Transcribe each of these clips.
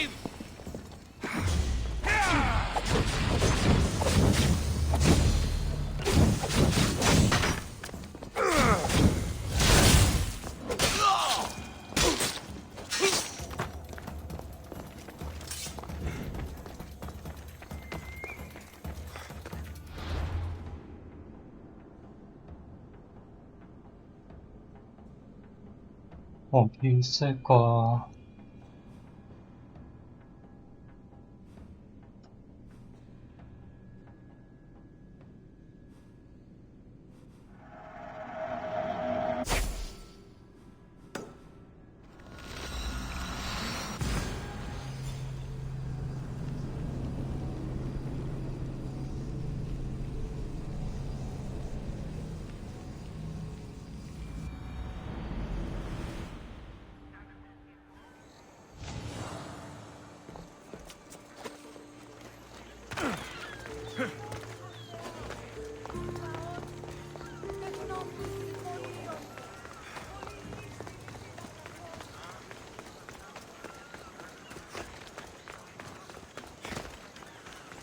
him! 어디 있을까?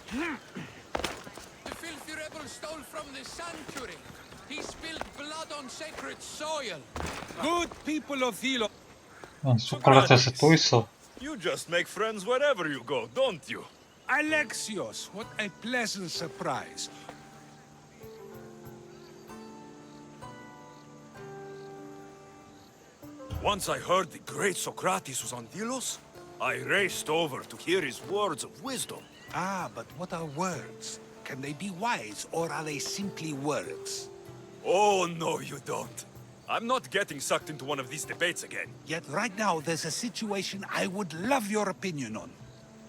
The filthy rebel stole from the sanctuary. He spilled blood on sacred soil. Good people of Philo. 소크라테스 또 있어. You just make friends wherever you go, don't you? Alexios, what a pleasant surprise. Once I heard the great Socrates was on Delos, I raced over to hear his words of wisdom. Ah, but what are words? Can they be wise, or are they simply words? Oh, no, you don't. I'm not getting sucked into one of these debates again. Yet right now, there's a situation I would love your opinion on.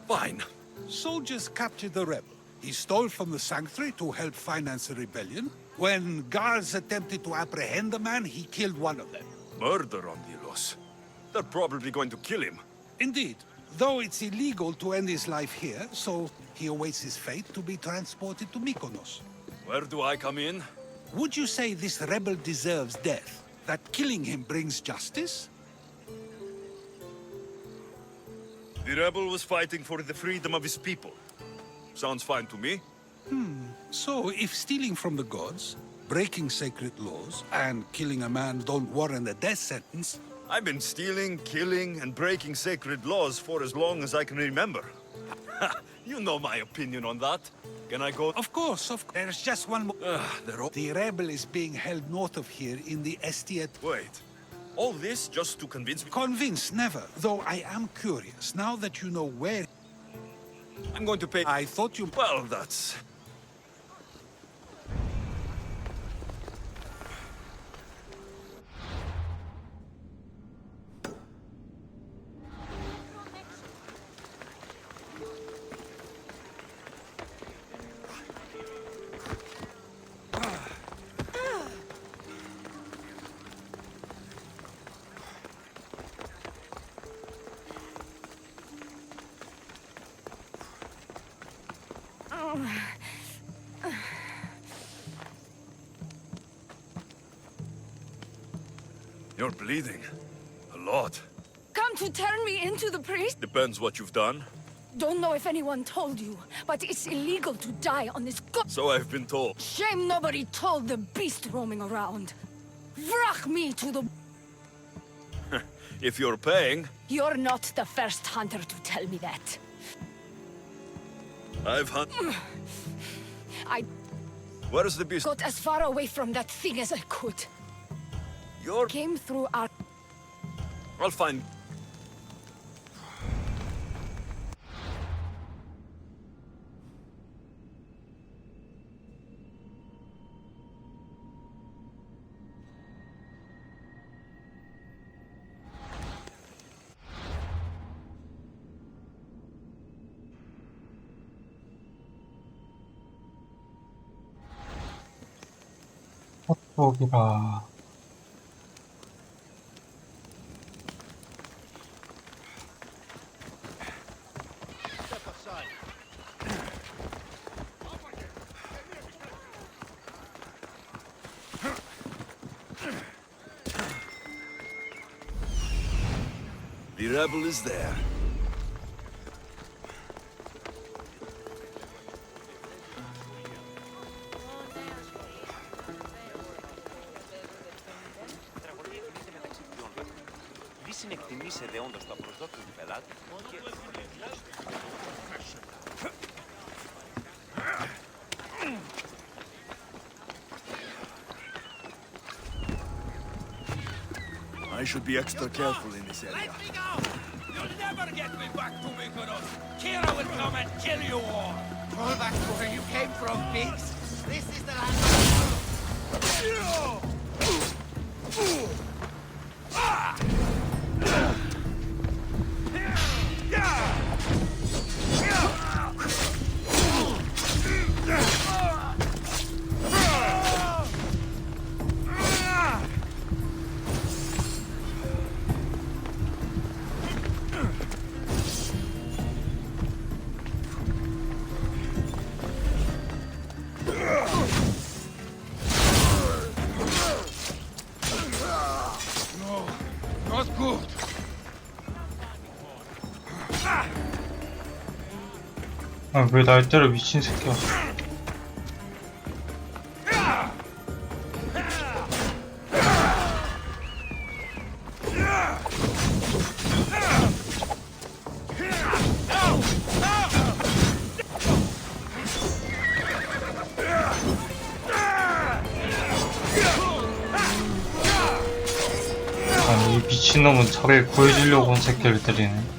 Fine. Soldiers captured the rebel. He stole from the sanctuary to help finance the rebellion. When guards attempted to apprehend the man, he killed one of them. Murder on Delos. They're probably going to kill him. Indeed. Though it's illegal to end his life here, so he awaits his fate to be transported to Mykonos. Where do I come in? Would you say this rebel deserves death? That killing him brings justice? The rebel was fighting for the freedom of his people. Sounds fine to me. So, if stealing from the gods, breaking sacred laws, and killing a man don't warrant a death sentence... I've been stealing, killing, and breaking sacred laws for as long as I can remember. You know my opinion on that. Can I go? Of course. There's just one more... They're all... The rebel is being held north of here in the Estiate... Wait. All this just to convince me? Convinced, never. Though I am curious, now that you know where... I'm going to pay... I thought you... Well, that's... You're bleeding. A lot. Come to turn me into the priest? Depends what you've done. Don't know if anyone told you, but it's illegal to die on this So I've been told. Shame nobody told the beast roaming around. Vrach me to the... If you're paying, You're not the first hunter to tell me that. I've had... I Where's the beast? got as far away from that thing as I could. You're... Came through our... I'll find... 헛독이라. The rebel is there. συνεκτιμήσετε όντως τα προσδόκια του πελάτη και... I should be extra careful in this area. Let me go! You'll never get me back to Mykonos! Kira will come and kill you all! Fall back to where you came from, pigs. This is the land Not good. 아, 왜 날 때려, 미친 새끼야. 아니, 이 미친놈은 자기를 구해주려고 온 새끼를 때리네.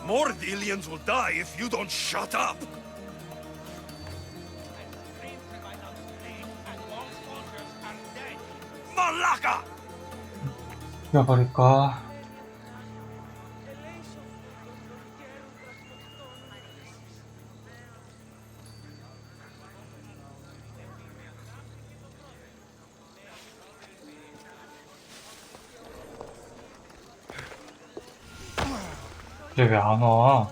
More Delians will die if you don't shut up! Malaka! 죽여버릴까? 얘 왜 안 와?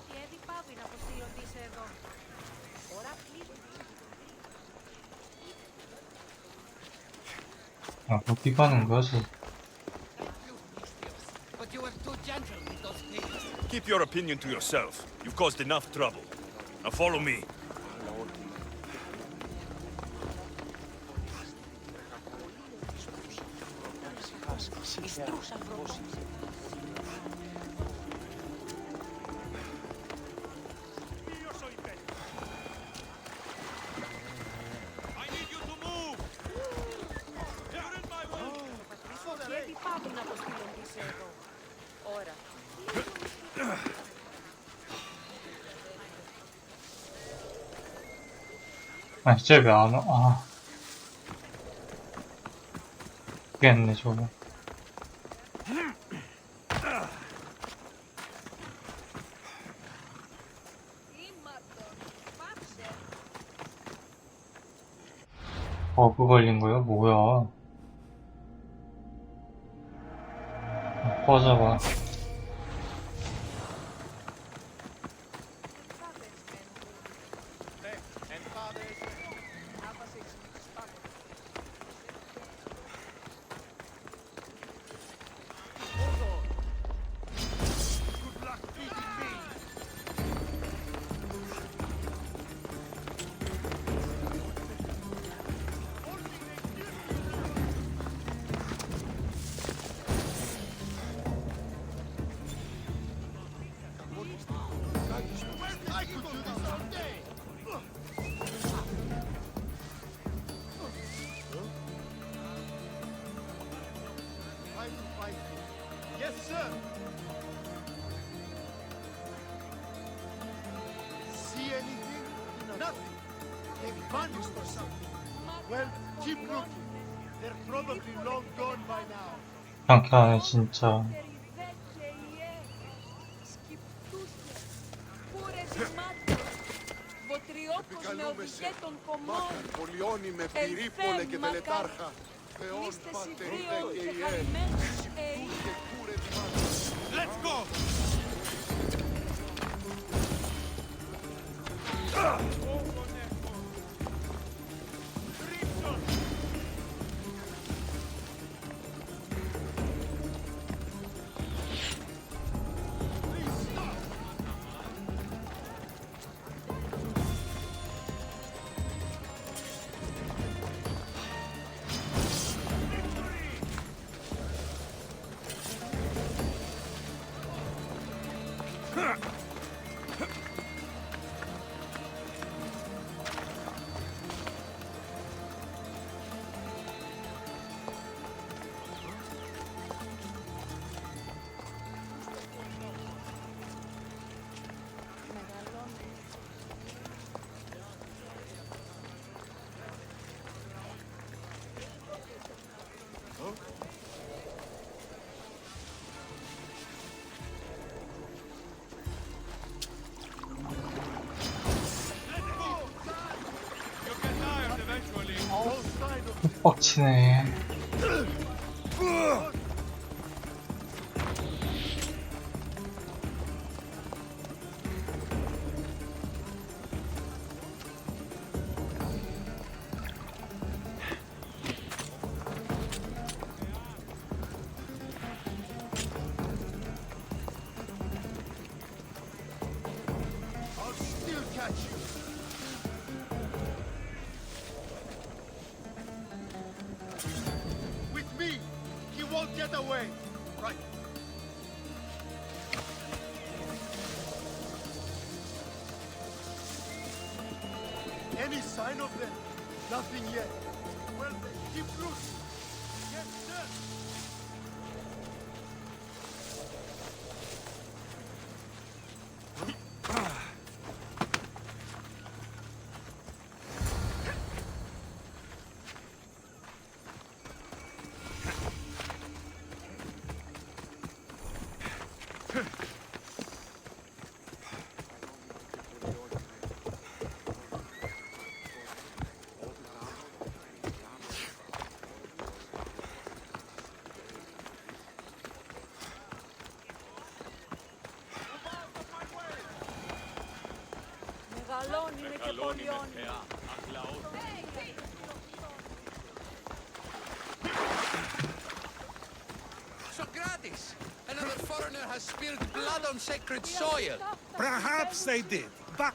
아, 어디 가는 거지? but you were too gentle with those pigs. Keep your opinion to yourself. You've caused enough trouble. Now follow me. 아, 진짜 왜 안 와? 아. 모르겠네, 저거. 버그 걸린 거야? 뭐야? 꺼져봐. sir. See anything? Nothing. They've vanished or something. Well, keep looking. They're probably long gone by now. 양캐하네 진짜. Πολιώνει με πυρήπολε και τελετάρχα. Θεόν πατερίδε και ιέ. Και κούρε δημάτων. Let's go! 빡치네. I'll still catch you. With me, he won't get away. Right. Any sign of them? Nothing yet. Well, then, keep loose. Yes, sir. Socrates! Another foreigner has spilled blood on sacred soil. Perhaps they did, but...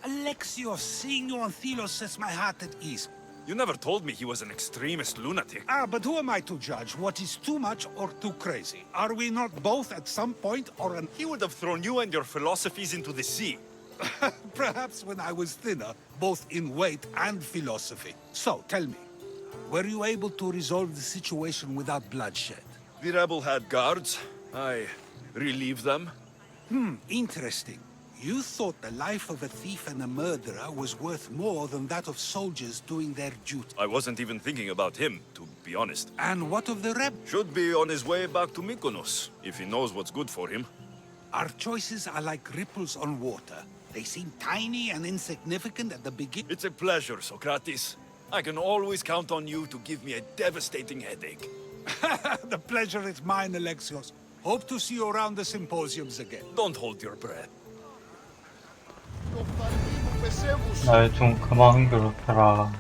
Alexios, seeing you on Thelos sets my heart at ease. You never told me he was an extremist lunatic. But who am I to judge what is too much or too crazy? Are we not both at some point or an... He would have thrown you and your philosophies into the sea. Perhaps when I was thinner, both in weight and philosophy. So, tell me, were you able to resolve the situation without bloodshed? The rebel had guards. I relieved them. Interesting. You thought the life of a thief and a murderer was worth more than that of soldiers doing their duty. I wasn't even thinking about him, to be honest. And what of the rebel? Should be on his way back to Mykonos, if he knows what's good for him. Our choices are like ripples on water. They seem tiny and insignificant at the beginning. It's a pleasure, Socrates. I can always count on you to give me a devastating headache. The pleasure is mine, Alexios. Hope to see you around the symposiums again. Don't hold your breath. Το φαρμί μου πεσέβους. 날 좀 그만 괴롭혀라.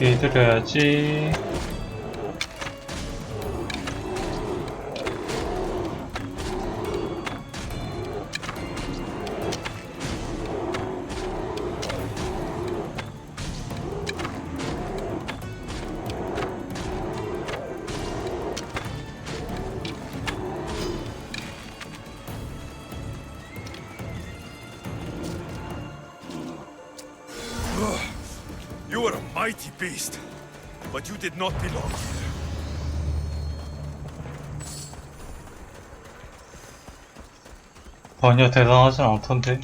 해드려야지. You are a mighty beast, but you did not belong here. 전혀 대단하진 않던데.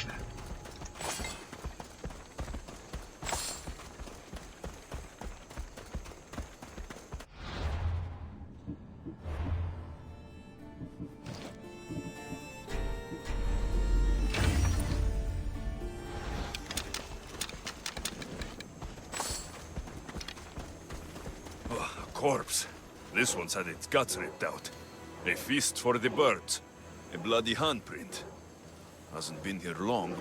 A corpse. This one's had its guts ripped out. A feast for the birds. A bloody handprint. Hasn't been here long.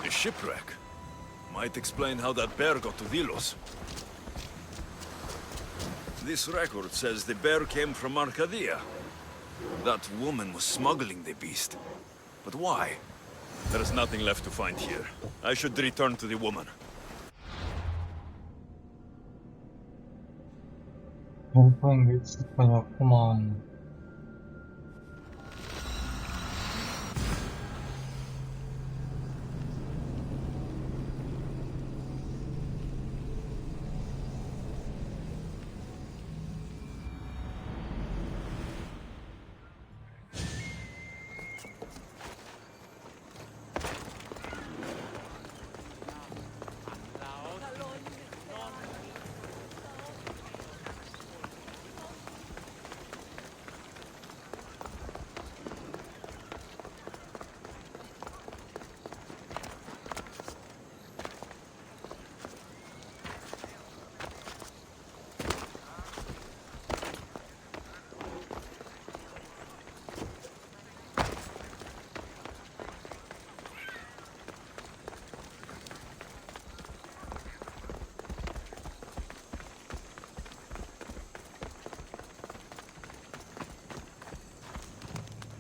A shipwreck. Might explain how that bear got to Delos. This record says the bear came from Arcadia. That woman was smuggling the beast. But why? There is nothing left to find here. I should return to the woman. 공포행 멕시코였구만.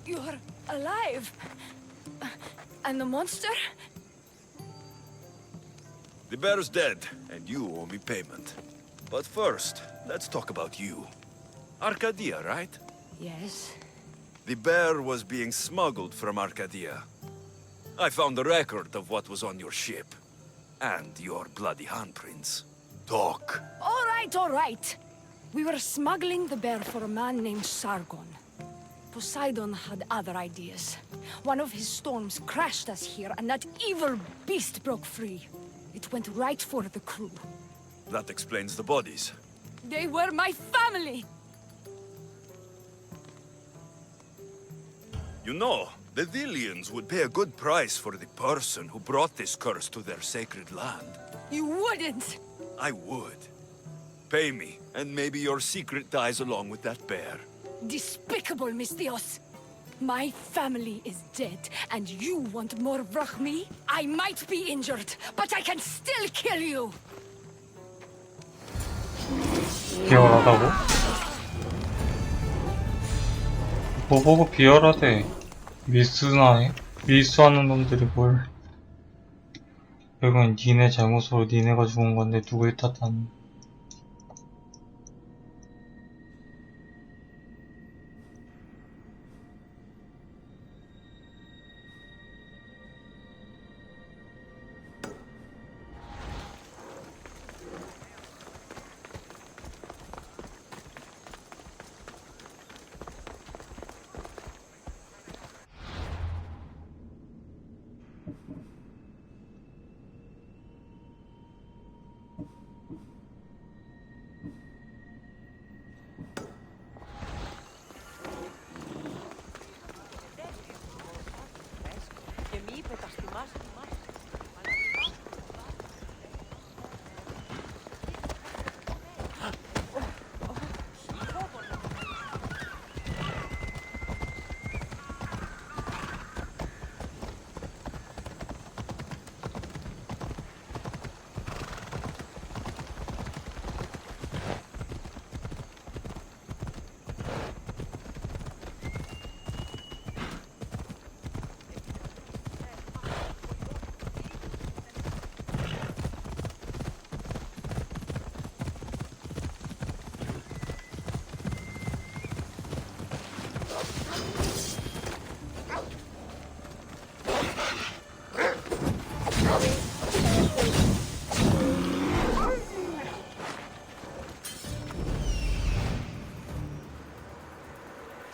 You're alive. And the monster? The bear's dead, and you owe me payment. But first, let's talk about you. Arcadia, right? Yes. The bear was being smuggled from Arcadia. I found the record of what was on your ship. And your bloody handprints. Talk. All right. We were smuggling the bear for a man named Sargon. Poseidon had other ideas. One of his storms crashed us here, and that evil beast broke free. It went right for the crew. That explains the bodies. They were my family! You know, the Delians would pay a good price for the person who brought this curse to their sacred land. You wouldn't! I would. Pay me, and maybe your secret dies along with that bear. Despicable, Misthios! My family is dead, and you want more Vrachmi? I might be injured, but I can still kill you! 비열하다고? 뭐 보고 비열하대. 밀수나네? 밀수하는 놈들이 뭘. 결국엔 니네 잘못으로 니네가 죽은 건데 누굴 탓하는.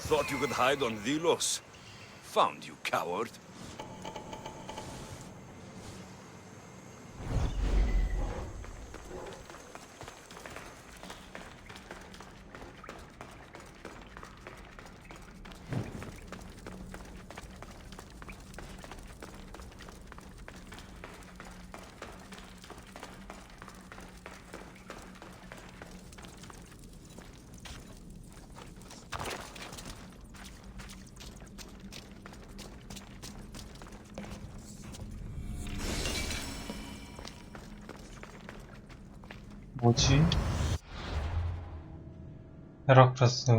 Thought you could hide on Delos. Found you, coward. 뭐지? 헤라클레스.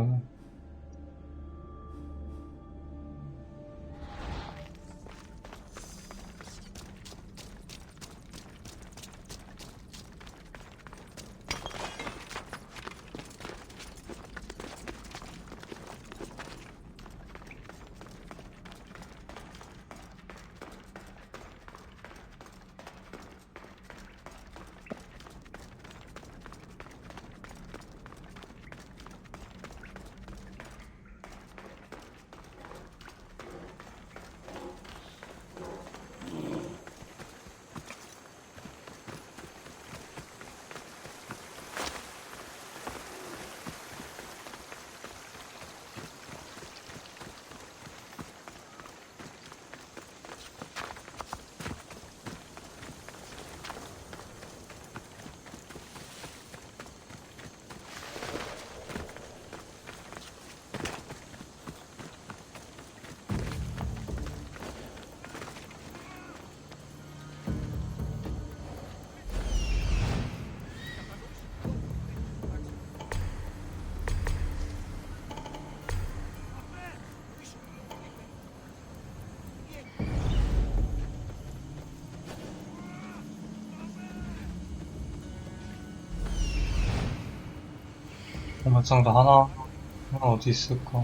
보물상자 하나 어디 있을까?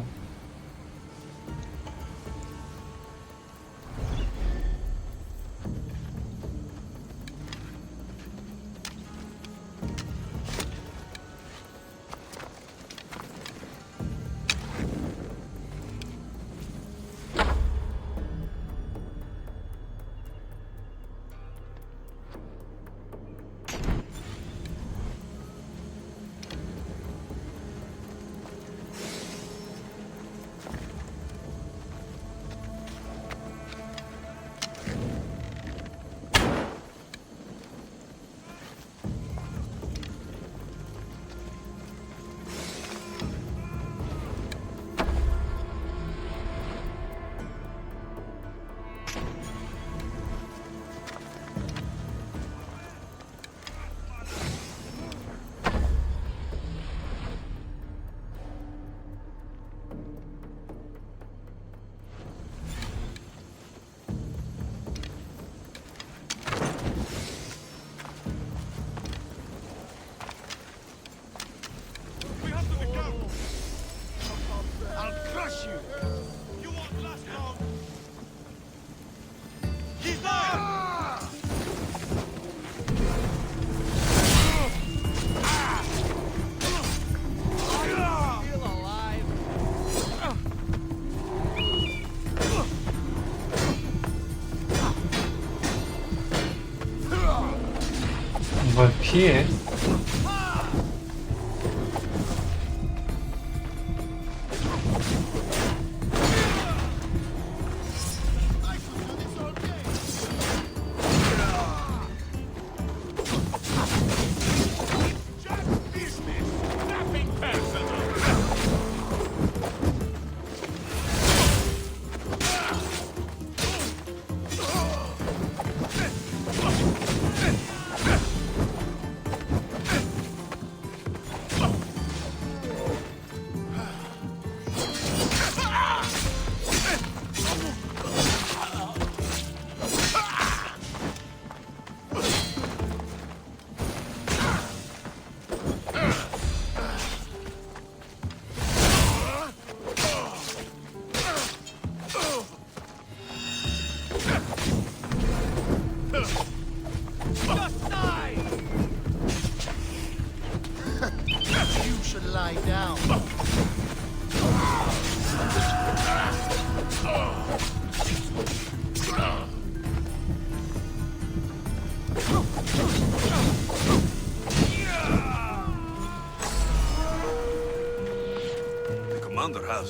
이걸 피해?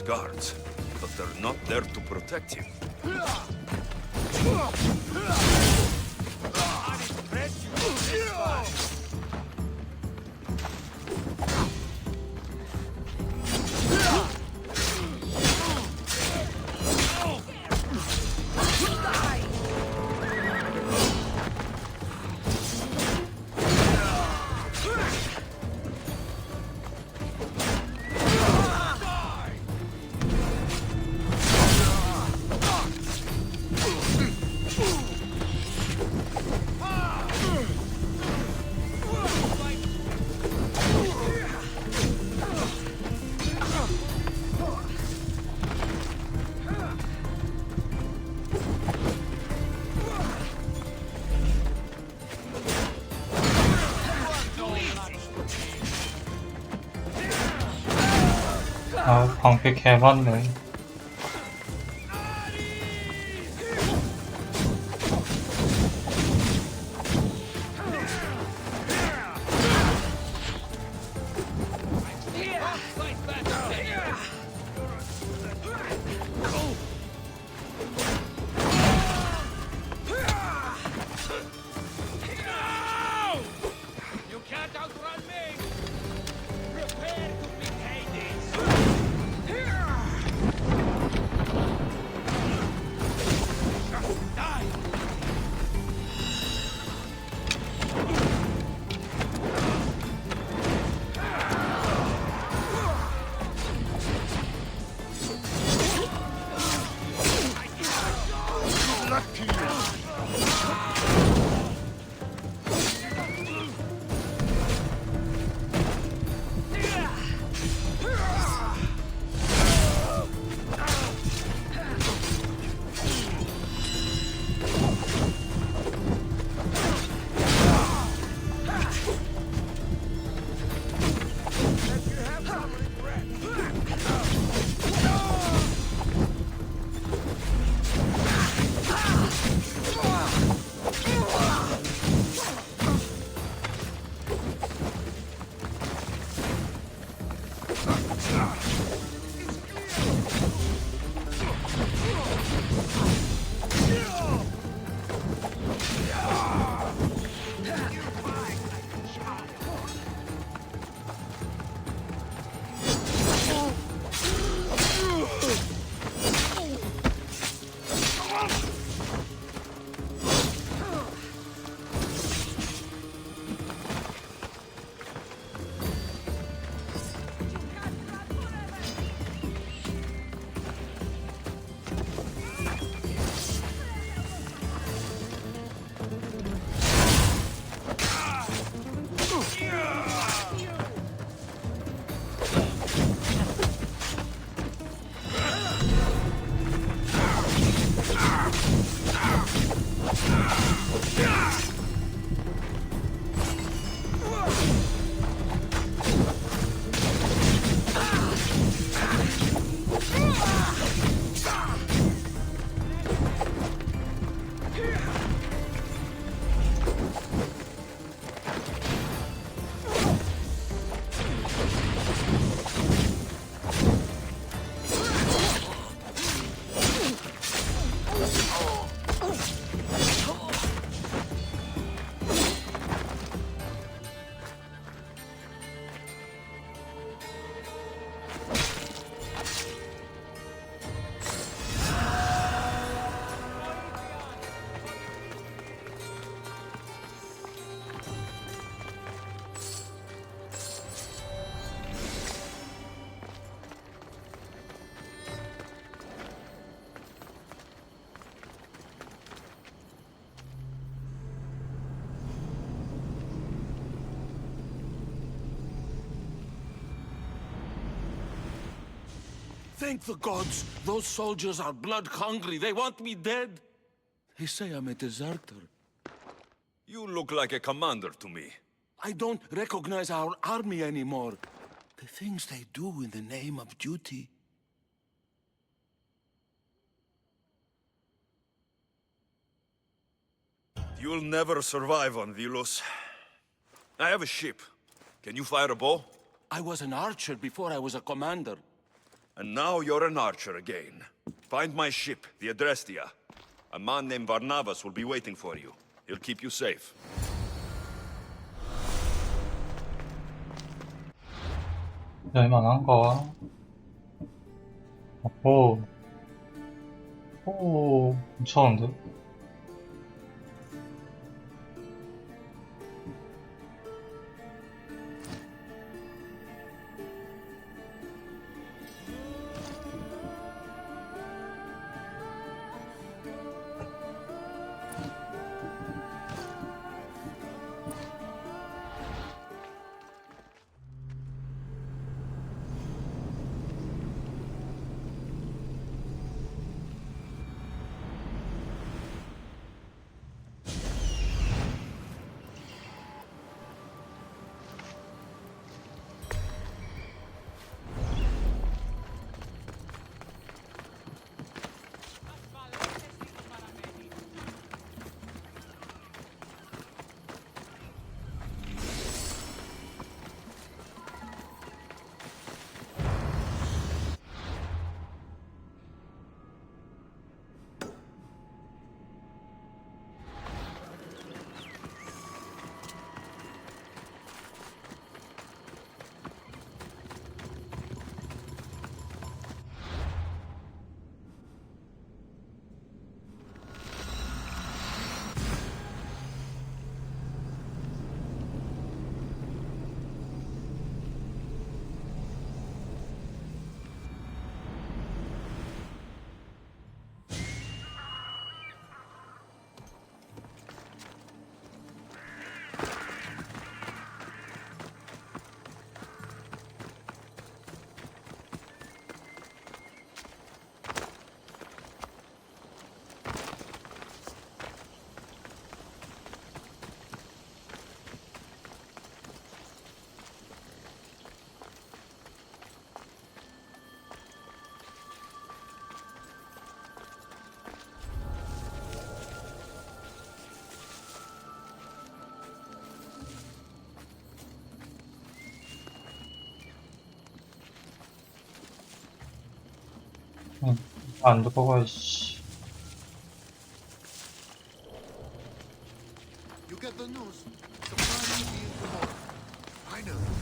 guards, but they're not there to protect him. 아, 방패 개맞네. You can't outrun me! Prepare to be Hades! Die! Thank the gods! Those soldiers are blood-hungry. They want me dead. They say I'm a deserter. You look like a commander to me. I don't recognize our army anymore. The things they do in the name of duty. You'll never survive on Vilos. I have a ship. Can you fire a bow? I was an archer before I was a commander. And now you're an archer again. Find my ship, the Adrestia. A man named Barnabas will be waiting for you. He'll keep you safe. 열만한가? 오, 괜찮은데? 안 들어가, 씨. You get the news. Surprise me tomorrow. I know.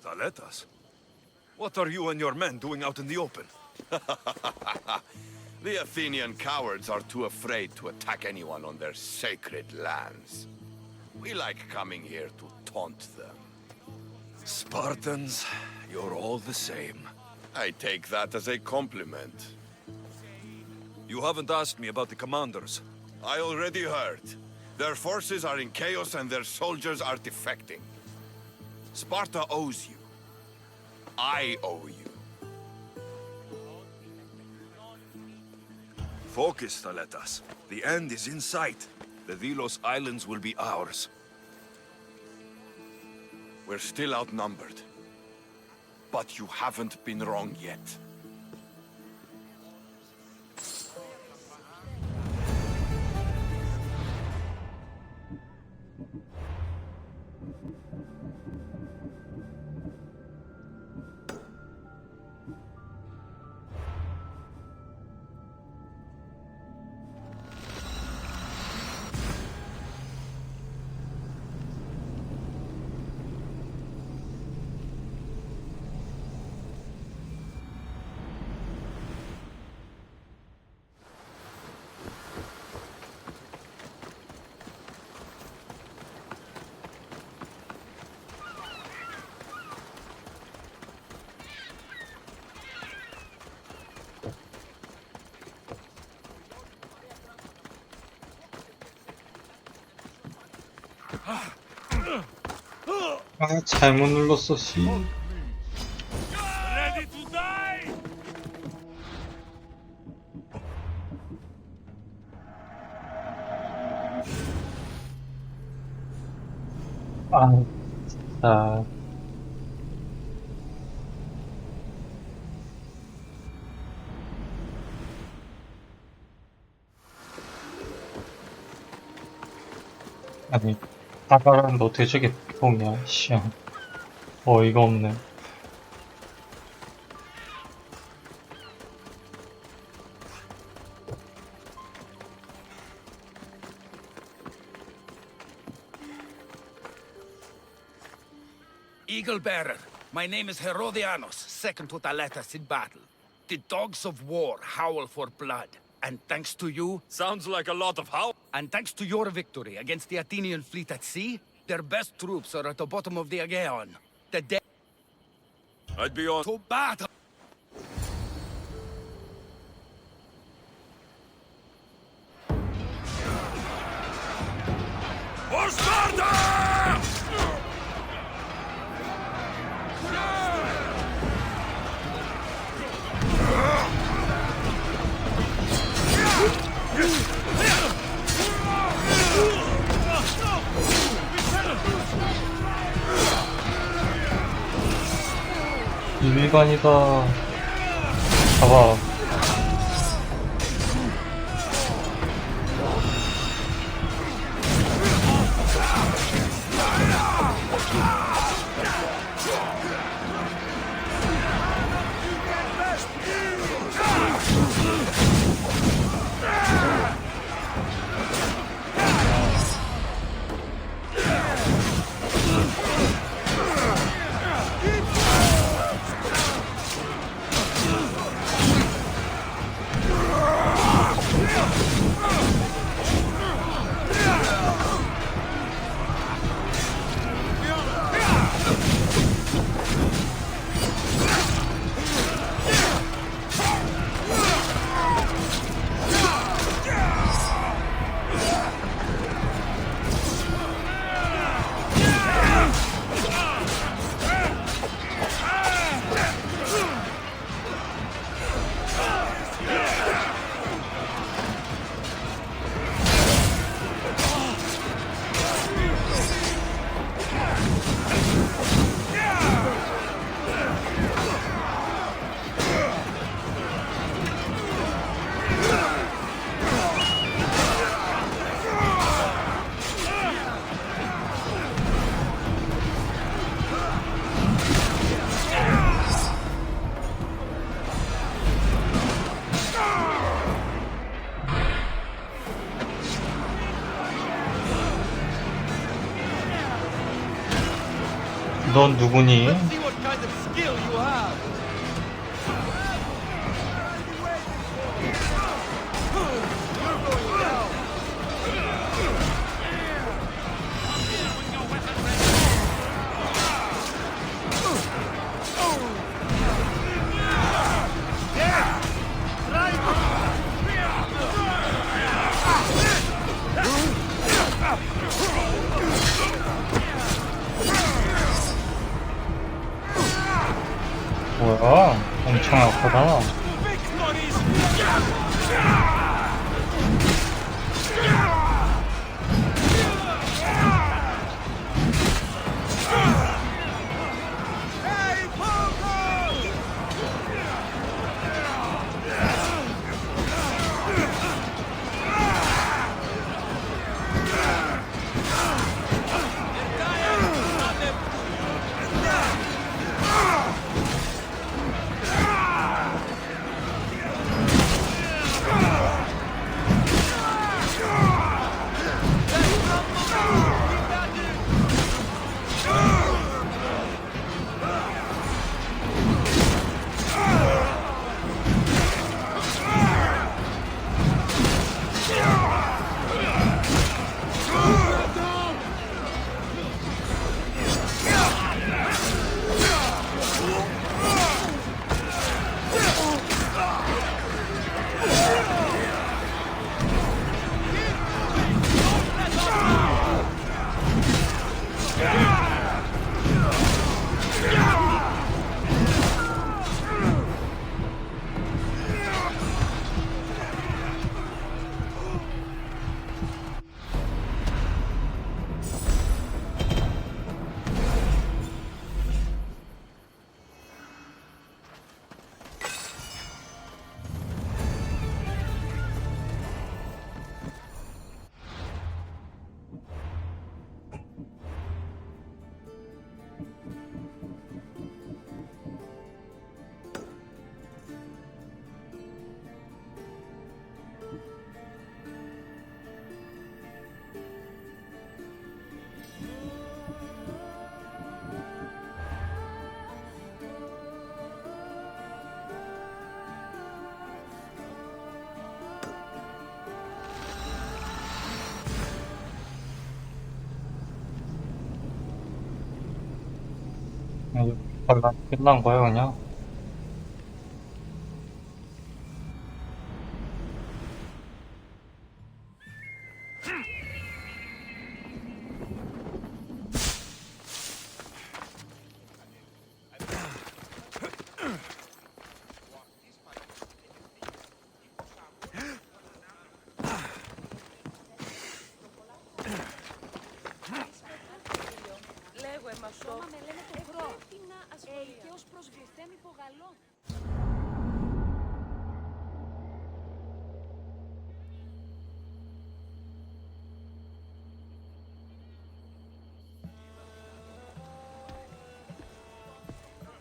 Taletas? What are you and your men doing out in the open? The Athenian cowards are too afraid to attack anyone on their sacred lands. We like coming here to taunt them. Spartans, you're all the same. I take that as a compliment. You haven't asked me about the commanders. I already heard. Their forces are in chaos and their soldiers are defecting. Sparta owes you. I owe you. Focus, Taletas. The end is in sight. The Delos Islands will be ours. We're still outnumbered. But you haven't been wrong yet. 아, 잘못 눌렀어, 씨. Ready to die? 아, 진짜. 아니, 따가는데 어떻게 저게 통이야, 씨. 어이가 없네. Eagle Bearer, my name is Herodianos, second to Thaletas in battle. The dogs of war howl for blood, and thanks to you, Sounds like a lot of how. and thanks to your victory against the Athenian fleet at sea, their best troops are at the bottom of the Aegean. The dead I'd be on. to battle. For Sparta! 일반이다. 봐봐. 넌 누구니? See what kind of skill you have. 뭐야? 엄청 아프다. 끝난 거야 그냥?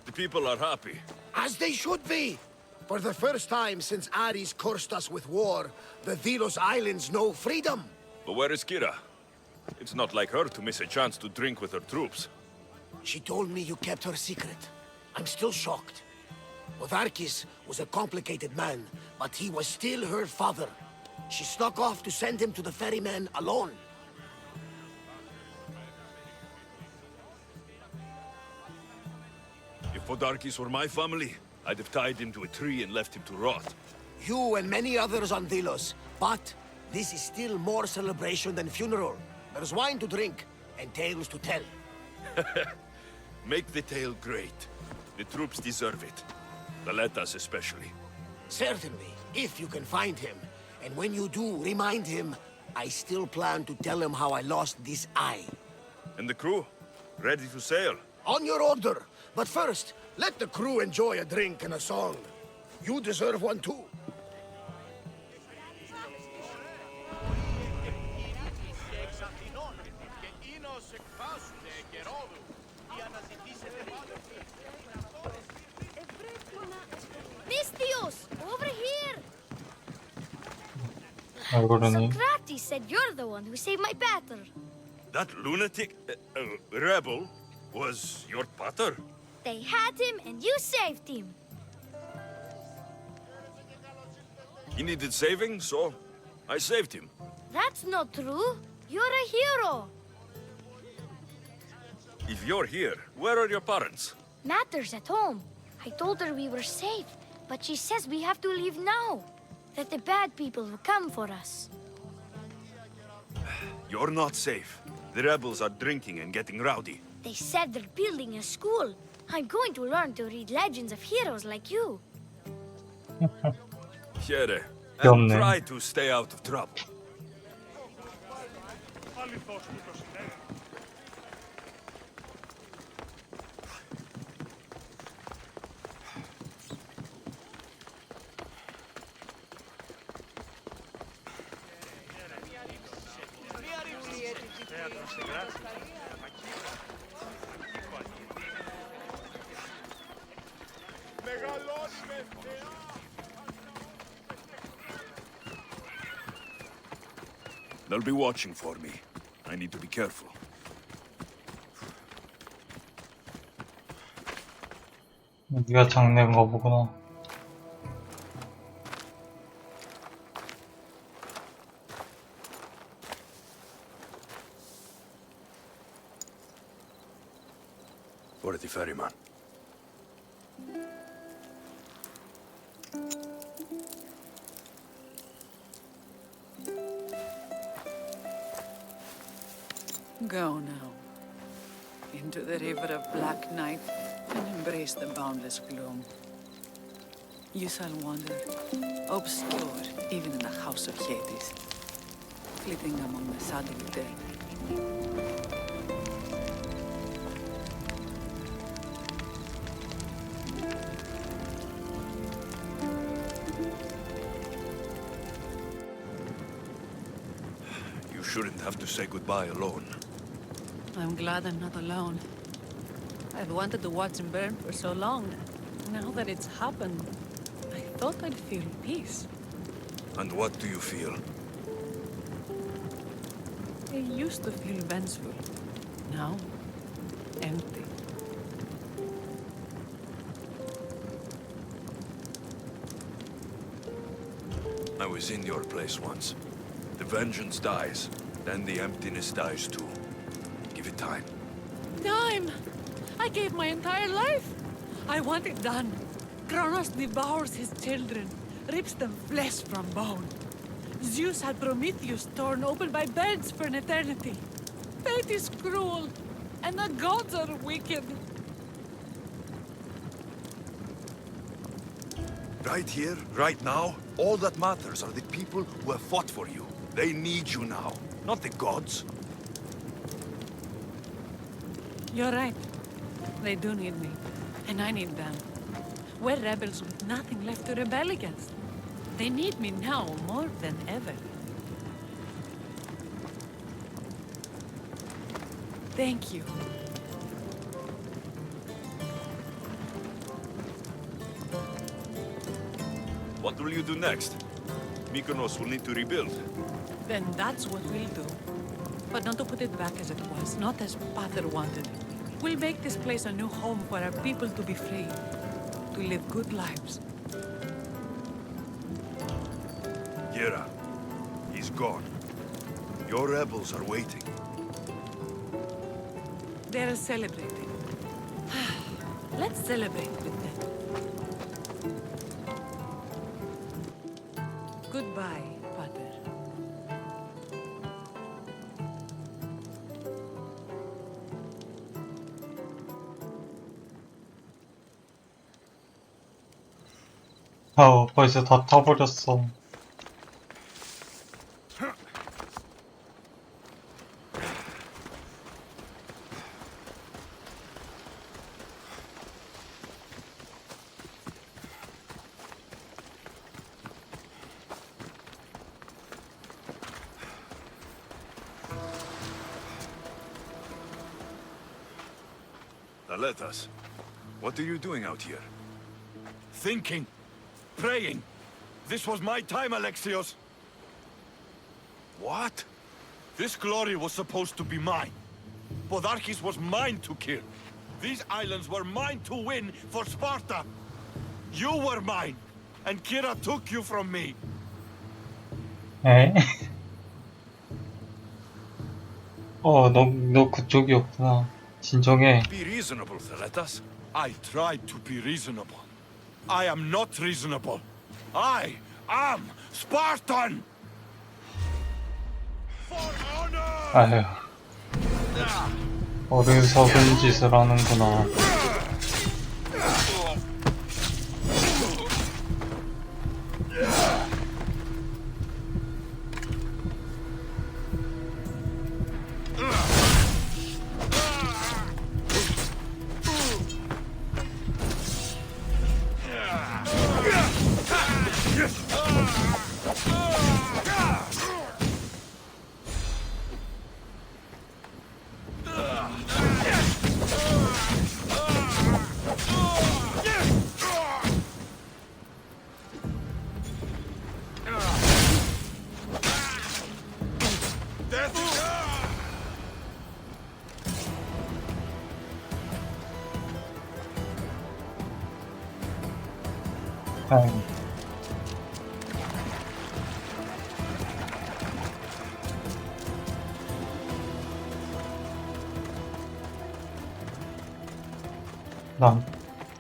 The people are happy. As they should be! For the first time since Ares cursed us with war, the Delos Islands know freedom! But where is Kira? It's not like her to miss a chance to drink with her troops. She told me you kept her secret. I'm still shocked. Otharkis was a complicated man, but he was still her father. She snuck off to send him to the ferryman alone. If Podarkis were my family, I'd have tied him to a tree and left him to rot. You and many others on Delos, but this is still more celebration than funeral. There's wine to drink, and tales to tell. Make the tale great. The troops deserve it. Valetas especially. Certainly, if you can find him. And when you do, remind him, I still plan to tell him how I lost this eye. And the crew? Ready to sail? On your order. But first, let the crew enjoy a drink and a song. You deserve one too. Mistios, over here! 얼굴은이 Socrates said you're the one who saved my pater. That lunatic rebel was your pater? They had him and you saved him. He needed saving, so I saved him. That's not true. You're a hero. If you're here, where are your parents? Matter's at home. I told her we were safe, but she says we have to leave now. That the bad people will come for us. You're not safe. The rebels are drinking and getting rowdy. They said they're building a school. I'm going to learn to read legends of heroes like you. Here, and 귀엽네. try to stay out of trouble. They'll be watching for me. I need to be careful. 네가 장난가 보구나. For the ferryman. Go now, into the river of black night, and embrace the boundless gloom. You shall wander, obscure even in the house of Hades, flitting among the saddle dead. You shouldn't have to say goodbye alone. I'm glad I'm not alone. I've wanted to watch him burn for so long. Now that it's happened, I thought I'd feel peace. And what do you feel? I used to feel vengeful. Now, empty. I was in your place once. The vengeance dies, then the emptiness dies too. Give it time. Time! I gave my entire life. I want it done. Kronos devours his children, rips them flesh from bone. Zeus had Prometheus torn open by birds for an eternity. Fate is cruel, and the gods are wicked. Right here, right now, all that matters are the people who have fought for you. They need you now, not the gods. You're right. They do need me, and I need them. We're rebels with nothing left to rebel against. They need me now more than ever. Thank you. What will you do next? Mykonos will need to rebuild. Then that's what we'll do. But not to put it back as it was, not as Pater wanted. We'll make this place a new home for our people to be free, to live good lives. Yera, he's gone. Your rebels are waiting. They're celebrating. Let's celebrate with them. Goodbye, Pater. 벌써 다 타버렸어. Aletas, what are you doing out here? Thinking. Praying. This was my time, Alexios. What? This glory was supposed to be mine. Podarkis was mine to kill. These islands were mine to win for Sparta. You were mine, and Kira took you from me. 에? 너 그쪽이었구나. 진정해. Be reasonable, Thaletas. I tried to be reasonable. I am not reasonable. I am Spartan! For honor! 아휴. 어리석은 짓을 하는구나.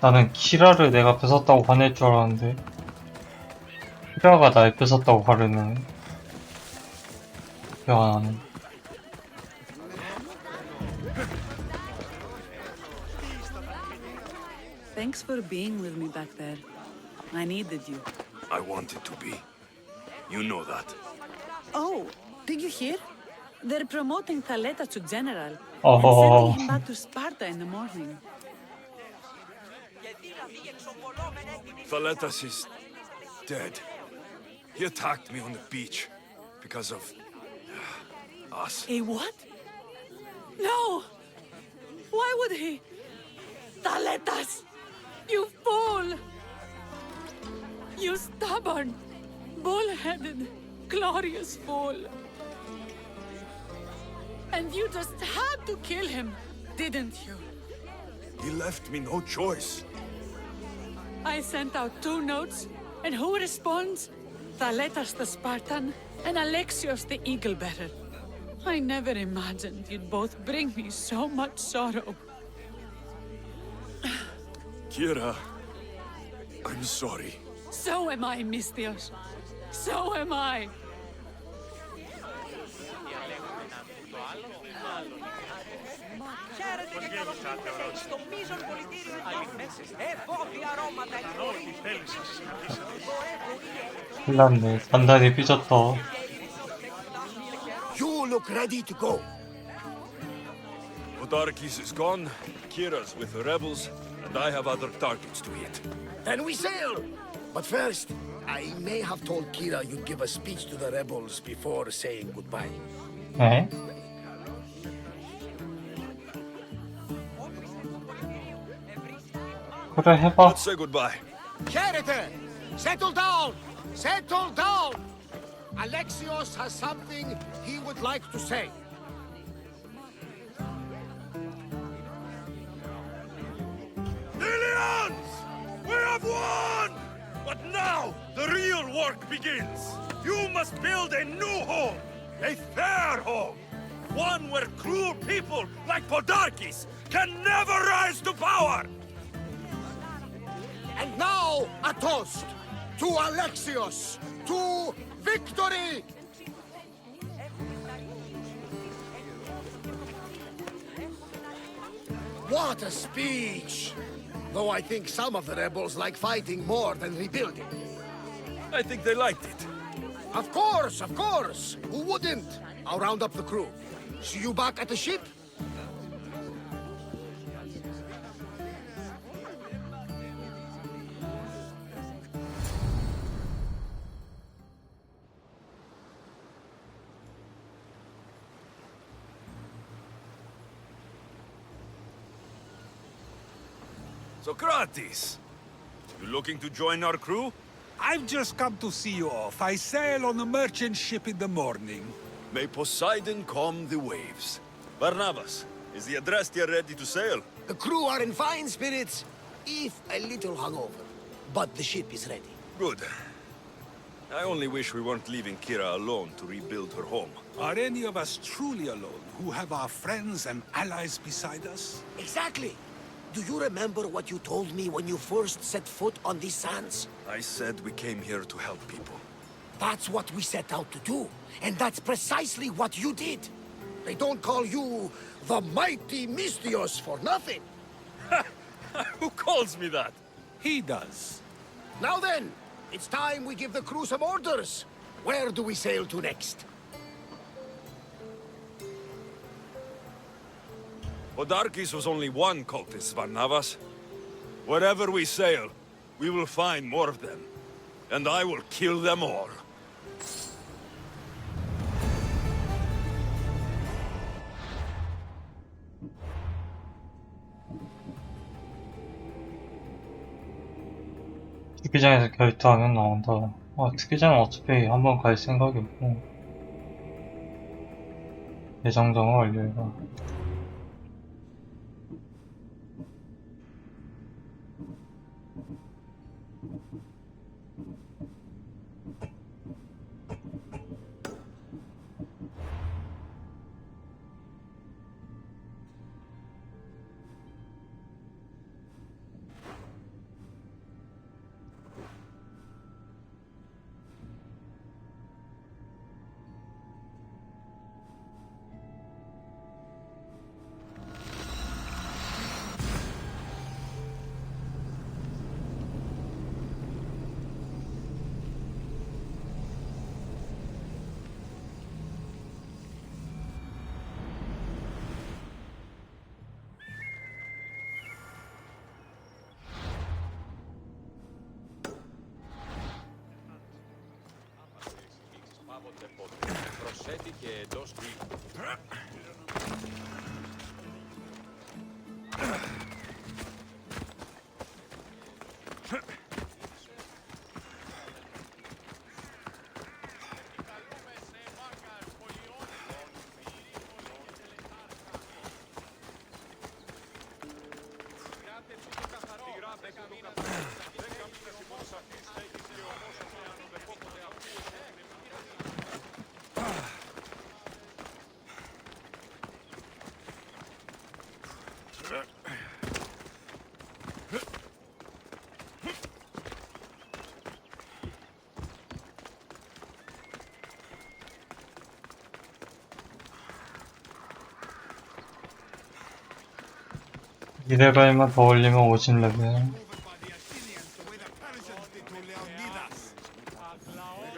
나는 키라를 내가 뺏었다고 화낼 줄 알았는데 키라가 날 뺏었다고 화내는 나는. Thanks for being with me back there. I needed you. I wanted to be. You know that. Oh, did you hear? They're promoting Thaletas to general Oh. and sending him back to Sparta in the morning. Thaletas is dead. He attacked me on the beach because of us. A what? No! Why would he? Thaletas! You fool! You stubborn, bull-headed, glorious fool! And you just had to kill him, didn't you? He left me no choice. I sent out 2 notes, and who responds? Thaletas the Spartan and Alexios the Eagle-Bearer. I never imagined you'd both bring me so much sorrow. Kira, I'm sorry. So am I, Mistios. So am I. Χαίρετε και καλώς ήρθατε στο μείζον πολιτήριο του εφόδη αρώματα εκπορεί. 큰일났네. 단단히 삐졌다. You look ready to go. Podarkis is gone, Kira's with the rebels, and I have other targets to hit. Then we sail. But first, I may have told Kira you'd give a speech to the rebels before saying goodbye. 에? 그래, 해봐. Let's say goodbye. Charity, settle down. Settle down. Alexios has something he would like to say. Millions! We have won! But now, the real work begins. You must build a new home. A fair home. One where cruel people like Podarkis can never rise to power. And now, a toast to Alexios, to victory! What a speech! Though I think some of the rebels like fighting more than rebuilding. I think they liked it. Of course, of course! Who wouldn't? I'll round up the crew. See you back at the ship? Socrates, you looking to join our crew? I've just come to see you off. I sail on a merchant ship in the morning. May Poseidon calm the waves. Barnabas, is the Adrestia ready to sail? The crew are in fine spirits, if a little hungover. But the ship is ready. Good. I only wish we weren't leaving Kira alone to rebuild her home. Are any of us truly alone, who have our friends and allies beside us? Exactly. Do you remember what you told me when you first set foot on these sands? I said we came here to help people. That's what we set out to do. And that's precisely what you did. They don't call you the mighty Mistios for nothing. Who calls me that? He does. Now then, it's time we give the crew some orders. Where do we sail to next? Podarkis was only one cultist, Barnabas. Wherever we sail, we will find more of them. And I will kill them all. 특기장에서 결투하면 나온다. 특기장은 어차피 한번 갈 생각이 없고. 예정정을 완료해봐. Προσέτει και εντός του οίκου. 2레벨만 더 올리면 50레벨.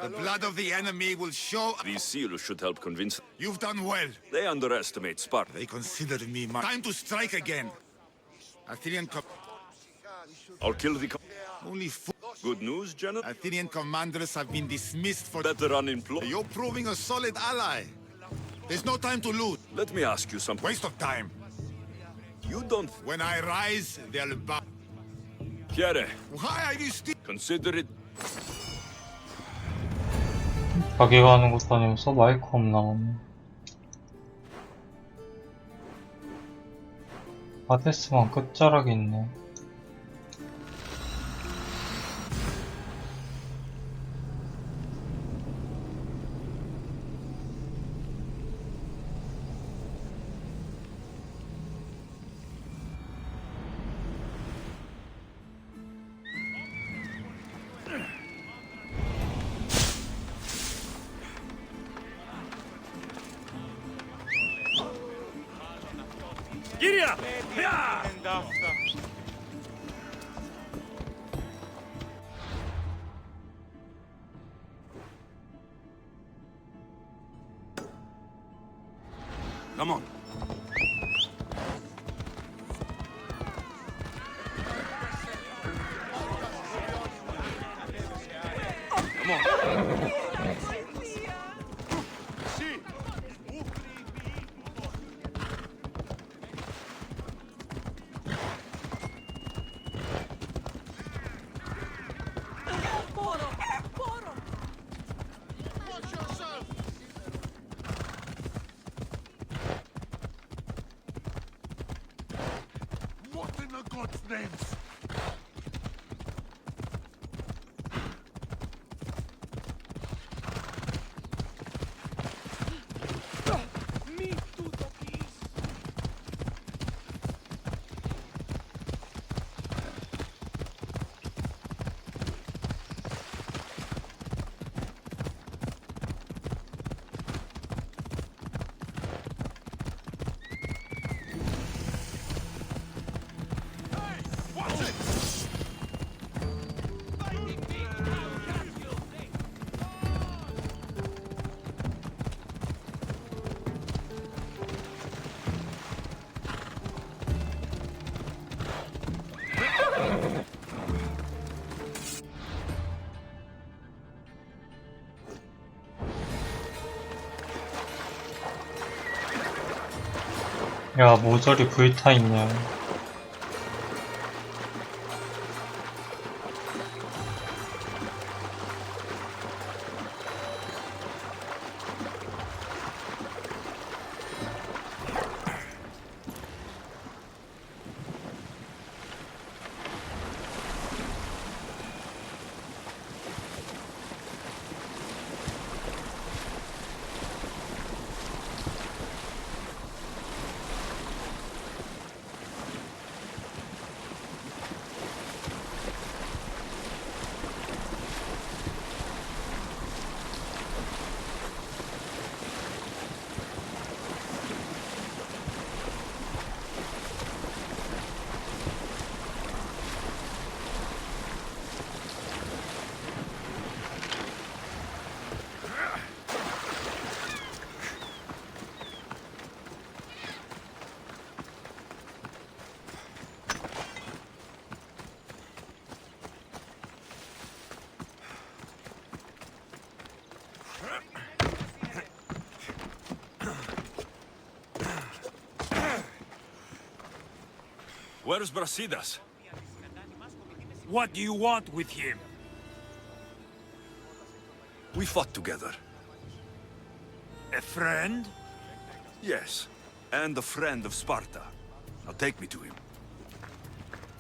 The blood of the enemy will show. These seals should help convince. You've done well. They underestimate Sparta. They consider me my. Time to strike again. Athenian I'll kill the. only Good news, General. Athenian commanders have been dismissed for. Better unemployed. You're proving a solid ally. There's no time to lose. Let me ask you something. Waste of time. You don't. When I rise, they'll bow. Chiare. Why are you still? Consider it. 가게 가는 것도 아니면서 마이크 없나. 아데스만 끝자락에 있네. Giria! Come on. Come on. What in the gods' names? 야, 모조리 불타 있냐. Where's Brasidas? What do you want with him? We fought together. A friend? Yes. And a friend of Sparta. Now take me to him.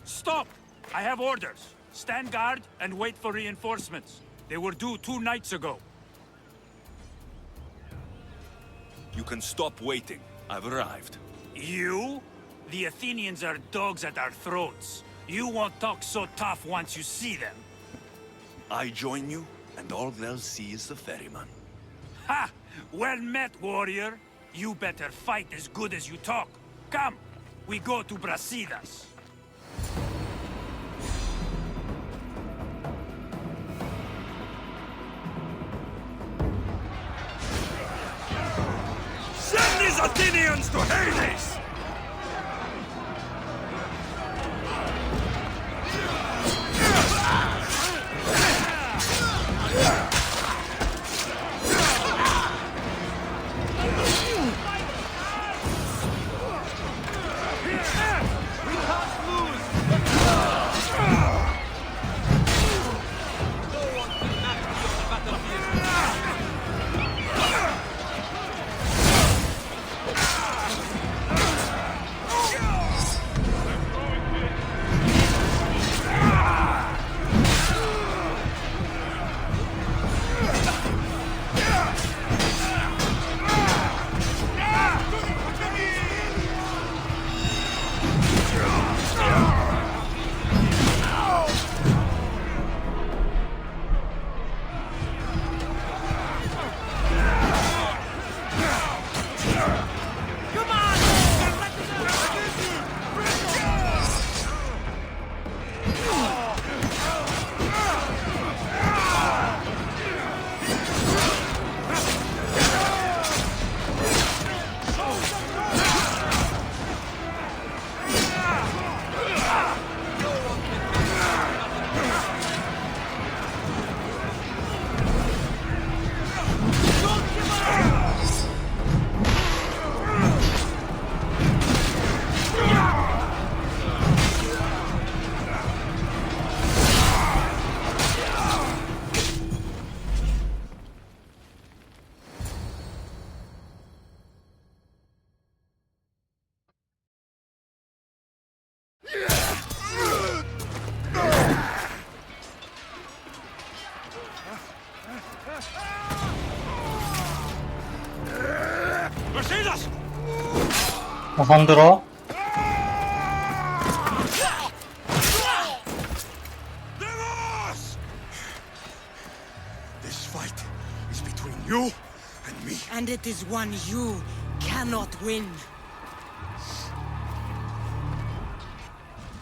Stop! I have orders. Stand guard and wait for reinforcements. They were due 2 nights ago. You can stop waiting. I've arrived. You? The Athenians are dogs at our throats. You won't talk so tough once you see them. I join you, and all they'll see is the ferryman. Ha! Well met, warrior. You better fight as good as you talk. Come! we go to Brasidas. Send these Athenians to Hades! 손 들어. This fight is between you and me. And it is one you cannot win.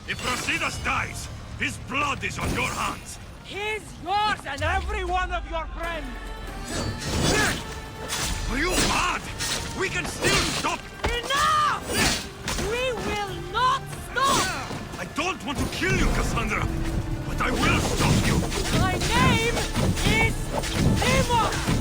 If Brasidas dies, his blood is on your hands. He's yours and every one of your friends! Are you mad? We can still stop. Enough! We will not stop! I don't want to kill you, Cassandra, but I will stop you. My name is Timon!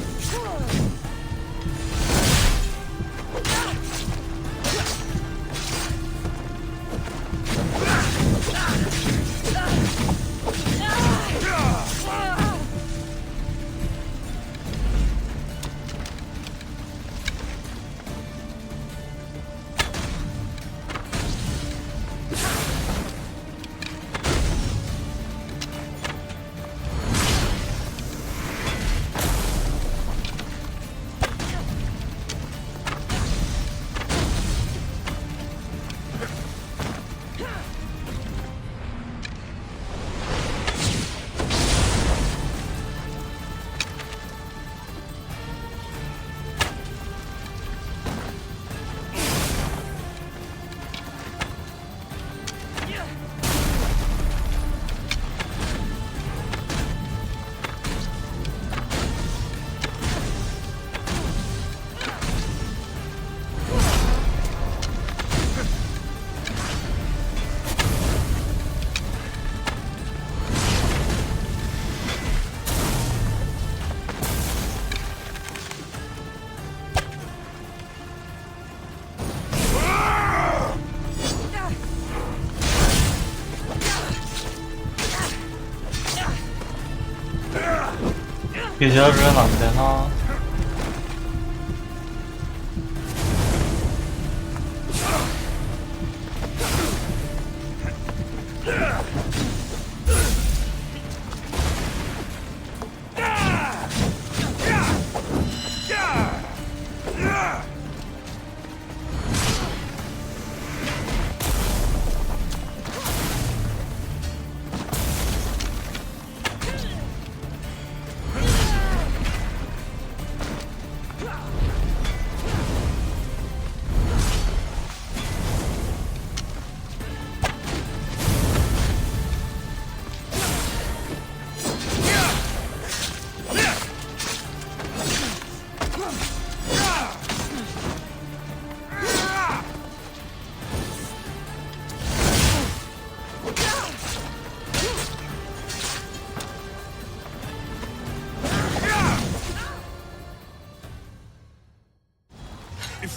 기절은 안 되나?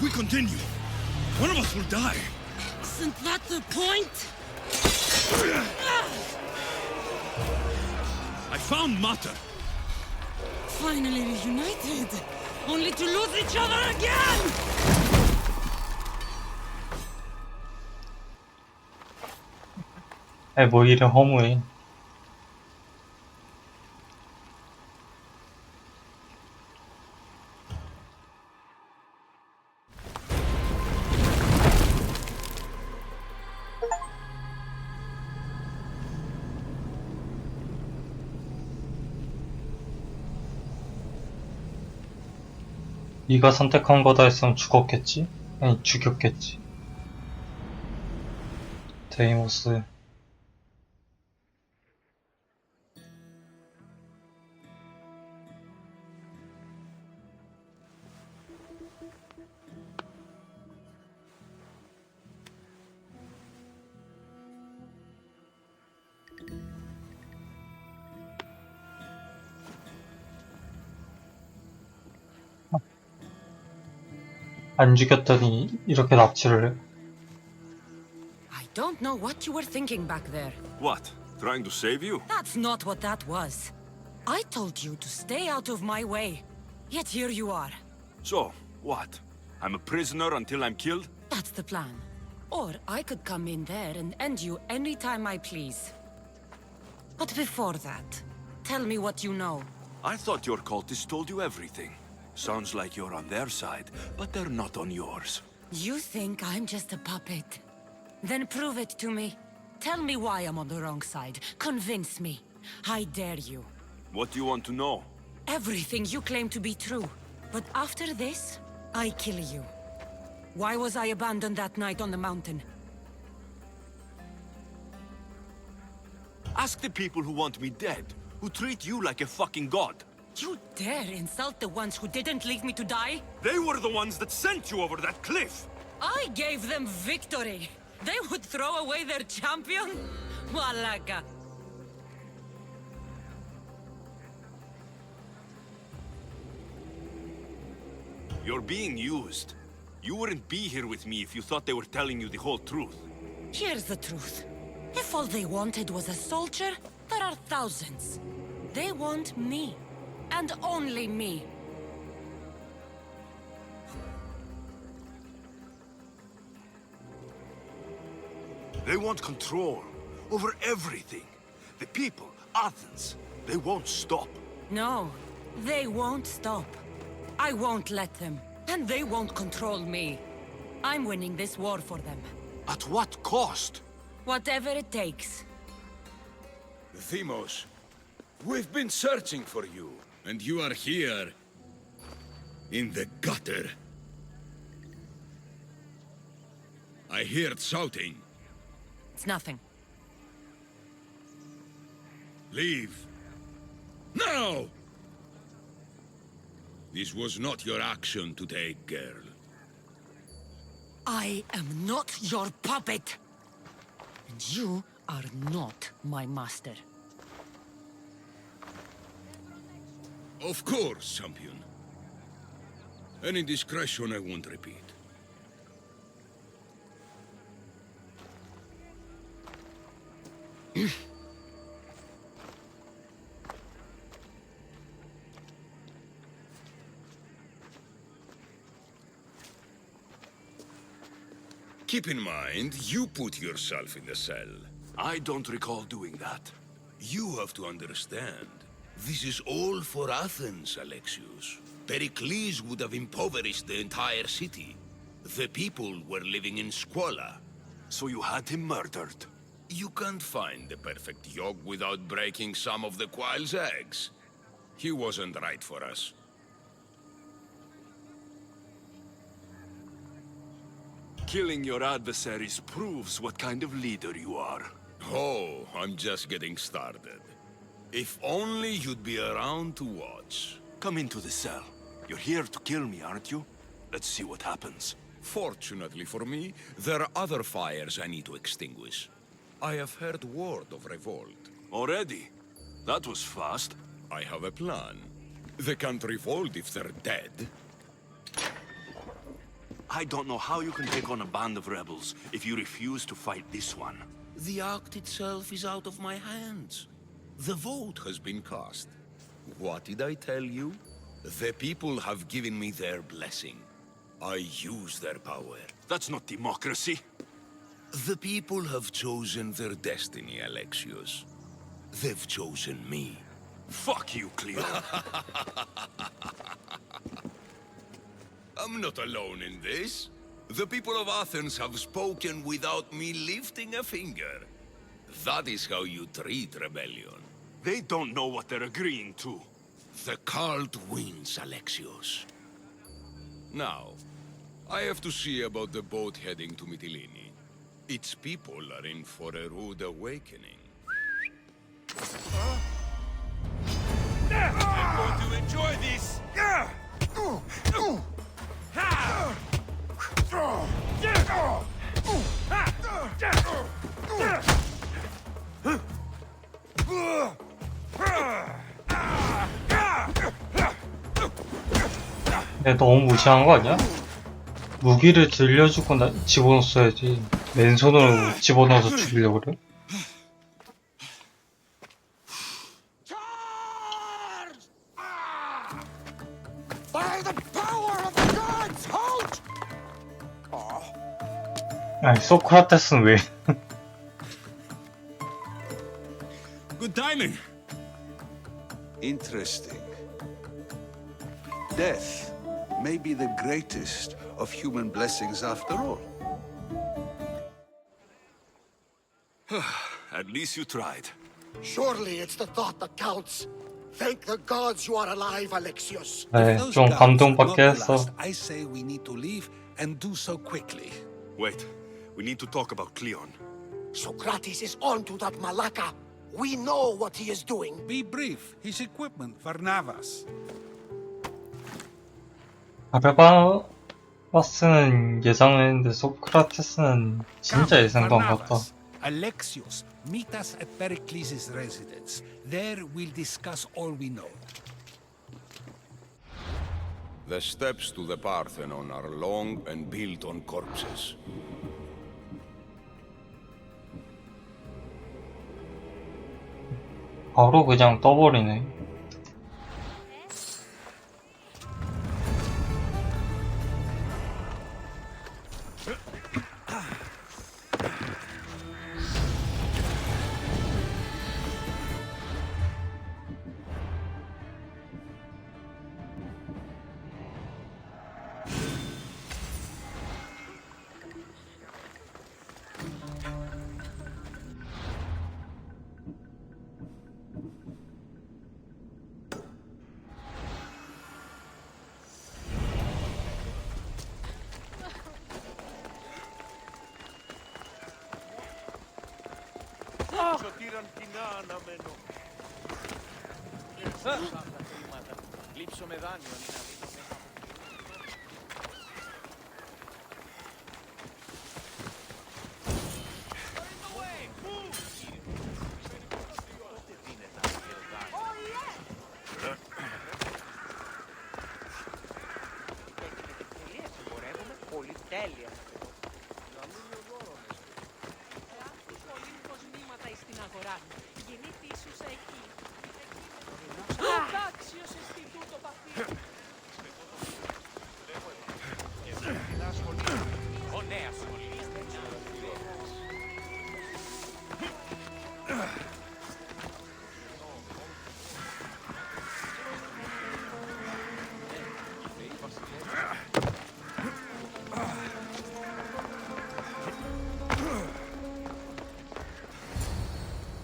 we continue, one of us will die. Isn't that the point? I found Mater. Finally reunited, only to lose each other again! 뭐 이래 허무해. 네가 선택한 거다 했으면 죽었겠지? 아니 죽였겠지. 데이모스. 안 죽였더니 이렇게 납치를 해. I don't know what you were thinking back there. What? Trying to save you? That's not what that was. I told you to stay out of my way. Yet here you are. So, what? I'm a prisoner until I'm killed? That's the plan. Or I could come in there and end you anytime I please. But before that, tell me what you know. I thought your cultists told you everything. Sounds like you're on their side, but they're not on yours. You think I'm just a puppet? Then prove it to me. Tell me why I'm on the wrong side. Convince me. I dare you. What do you want to know? Everything you claim to be true. But after this, I kill you. Why was I abandoned that night on the mountain? Ask the people who want me dead, who treat you like a fucking god. You dare insult the ones who didn't leave me to die? They were the ones that sent you over that cliff! I gave them victory! They would throw away their champion? Malaka. You're being used. You wouldn't be here with me if you thought they were telling you the whole truth. Here's the truth. If all they wanted was a soldier, there are thousands. They want me. And only me. They want control over everything. The people, Athens, they won't stop. No, they won't stop. I won't let them. And they won't control me. I'm winning this war for them. At what cost? Whatever it takes. Themos, we've been searching for you. And you are here, in the gutter. I heard shouting. It's nothing. Leave. Now! This was not your action to take, girl. I am not your puppet. And you are not my master. Of course, champion. Any indiscretion I won't repeat. Keep in mind, you put yourself in the cell. I don't recall doing that. You have to understand. This is all for Athens, Alexios. Pericles would have impoverished the entire city. The people were living in squalor. So you had him murdered? You can't find the perfect yolk without breaking some of the quail's eggs. He wasn't right for us. Killing your adversaries proves what kind of leader you are. Oh, I'm just getting started. If only you'd be around to watch. Come into the cell. You're here to kill me, aren't you? Let's see what happens. Fortunately for me, there are other fires I need to extinguish. I have heard word of revolt. Already? That was fast. I have a plan. They can't revolt if they're dead. I don't know how you can take on a band of rebels if you refuse to fight this one. The act itself is out of my hands. The vote has been cast. What did I tell you? The people have given me their blessing. I use their power. That's not democracy. The people have chosen their destiny, Alexios. They've chosen me. Fuck you, Cleon. I'm not alone in this. The people of Athens have spoken without me lifting a finger. That is how you treat rebellion. They don't know what they're agreeing to. The cult wins, Alexios. Now, I have to see about the boat heading to Mytilene. Its people are in for a rude awakening. I'm going to enjoy this! 내가 너무 무시한 거 아니야? 무기를 들려주고 집어넣었어야지. 맨손으로 집어넣어서 죽이려고 그래? By the power of the gods, halt! 아니, 소크라테스는 왜? Good timing. Interesting. Death may be the greatest of human blessings after all. At least you tried. Surely it's the thought that counts. Thank the gods you are alive, Alexios. 네, 좀 감동받게 했어. I say we need to leave and do so quickly. Wait, we need to talk about Cleon. Socrates is onto that Malaka. We know what he is doing. Be brief. His equipment, Varnavas. 아베바스는 예상했는데 소크라테스는 진짜 예상도 안 갔다. Alexios, meet us at Pericles' residence. There we'll discuss all we know. The steps to the Parthenon are long and built on corpses. 바로 그냥 떠버리네. Σωτήραν κοινά αναμένω. Λείψω με δάνειο, είναι Τέλεια. Στην αγορά. Γεννήθη ίσως εκεί. Άξιος εστί τούτο παθή. Ο νέας σχολής.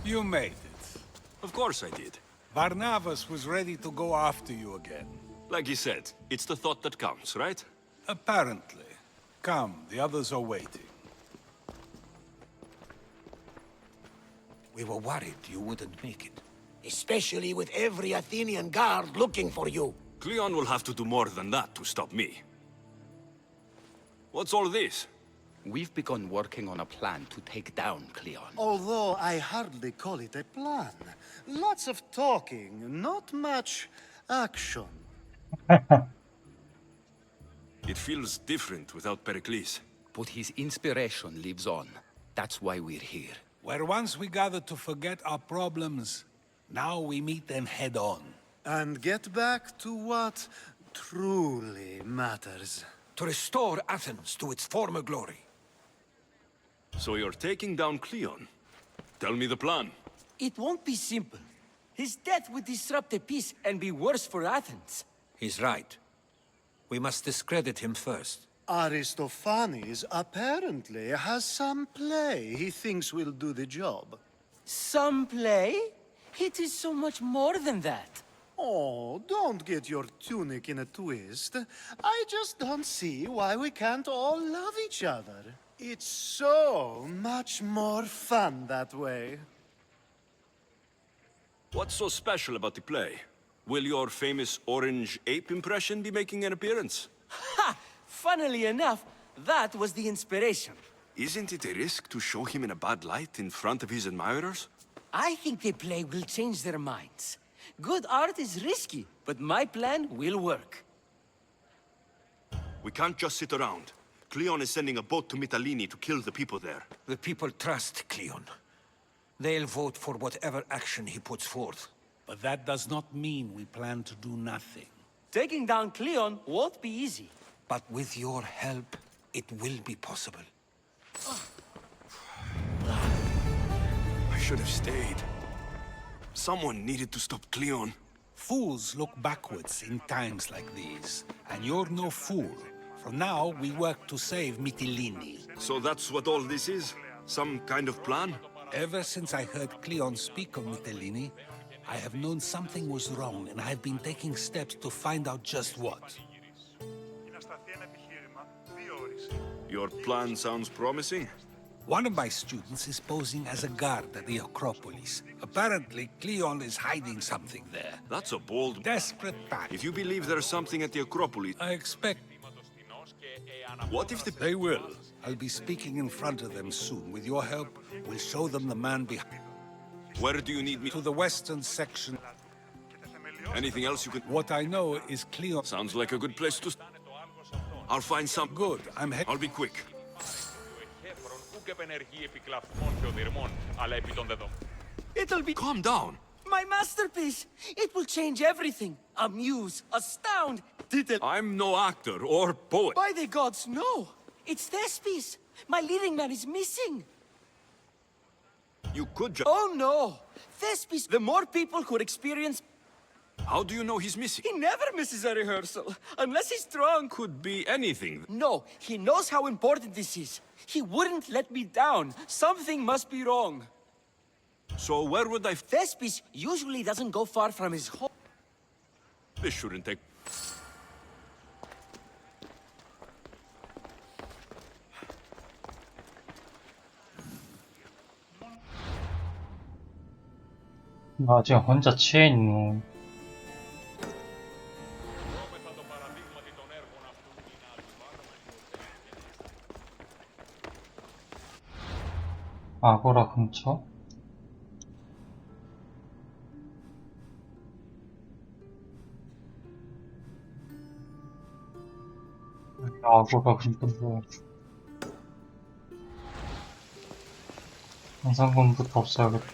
You made it. Of course I did. Varnavas was ready to go after you again. Like he said, it's the thought that counts, right? Apparently. Come, the others are waiting. We were worried you wouldn't make it. Especially with every Athenian guard looking for you. Cleon will have to do more than that to stop me. What's all this? We've begun working on a plan to take down Cleon. Although I hardly call it a plan. Lots of talking, not much action. It feels different without Pericles. But his inspiration lives on. That's why we're here. Where once we gathered to forget our problems, now we meet them head on. And get back to what truly matters. To restore Athens to its former glory. So you're taking down Cleon. Tell me the plan. It won't be simple. His death would disrupt the peace and be worse for Athens. He's right. We must discredit him first. Aristophanes apparently has some play he thinks will do the job. Some play? It is so much more than that. Oh, don't get your tunic in a twist. I just don't see why we can't all love each other. It's so much more fun that way. What's so special about the play? Will your famous orange ape impression be making an appearance? Ha! Funnily enough, that was the inspiration. Isn't it a risk to show him in a bad light in front of his admirers? I think the play will change their minds. Good art is risky, but my plan will work. We can't just sit around. Cleon is sending a boat to Mytilene to kill the people there. The people trust Cleon. They'll vote for whatever action he puts forth. But that does not mean we plan to do nothing. Taking down Cleon won't be easy. But with your help, it will be possible. I should have stayed. Someone needed to stop Cleon. Fools look backwards in times like these. And you're no fool. From now, we work to save Mytilene. So that's what all this is? Some kind of plan? Ever since I heard Cleon speak of Mytilene, I have known something was wrong, and I have been taking steps to find out just what. Your plan sounds promising. One of my students is posing as a guard at the Acropolis. Apparently, Cleon is hiding something there. That's a bold... Desperate time. If you believe there's something at the Acropolis... I expect... What if They will. I'll be speaking in front of them soon. With your help, we'll show them the man behind... Where do you need me? To the western section. Anything else you could... What I know is Cleon... Sounds like a good place to... I'll find some... Good. I'll be quick. It'll be... Calm down. My masterpiece! It will change everything. Amuse, astound, detail... I'm no actor or poet. By the gods, no! It's Thespis! My leading man is missing! You could just... Oh no! Thespis, the more people who experience... How do you know he's missing? He never misses a rehearsal, unless he's drunk. Could be anything. No, he knows how important this is. He wouldn't let me down. Something must be wrong. So where would I... Thespis usually doesn't go far from his home. This shouldn't take... 나 아직 혼자 취해 있노. 아고라 근처? 아고라 근처 영상금부터 없어야겠다.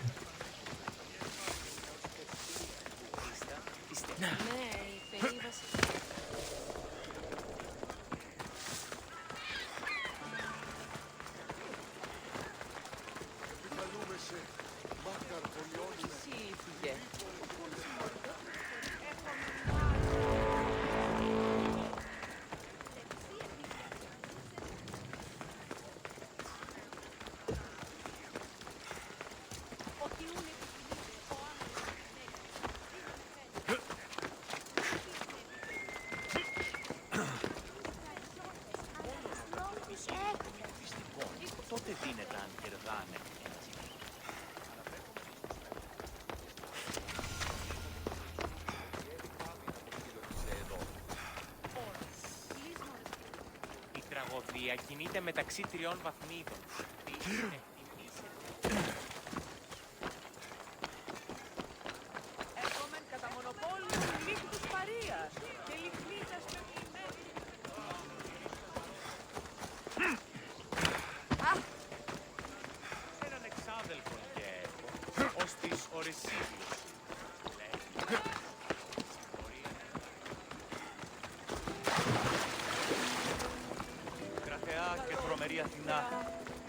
Η τραγωδία κινείται μεταξύ τριών βαθμίδων. Έρχομεν κατά μονοπόλιο του λύκου της Παρίας και λυχνίτας με μημένη. τρομερή Αθηνά.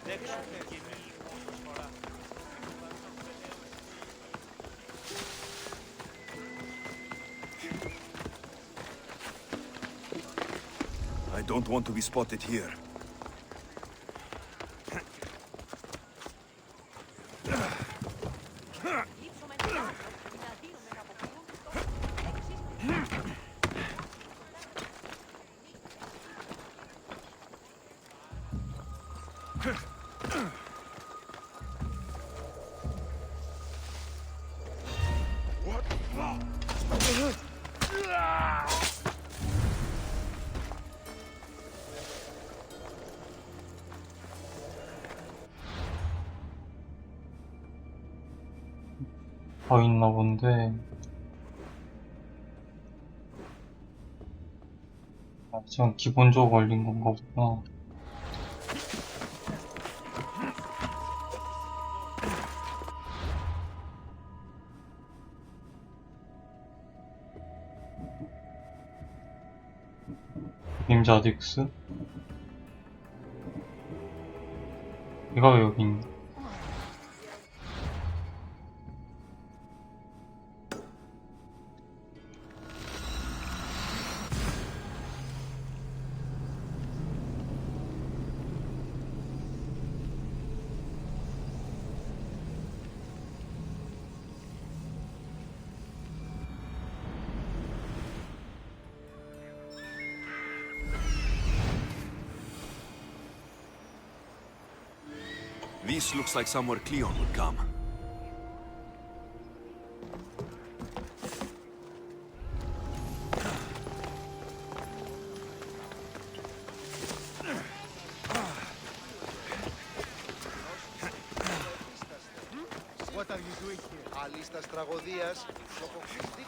Δέξονται και εμείς προσφορά. I don't want to be spotted here. 더 있나 본데. 아, 전 기본적으로 걸린 건가 보구나. 임자 딕스? 이가 왜 여기 있니? This looks like somewhere Cleon would come. What are you doing here? Αλίστας τραγωδίας, λογοκριτής.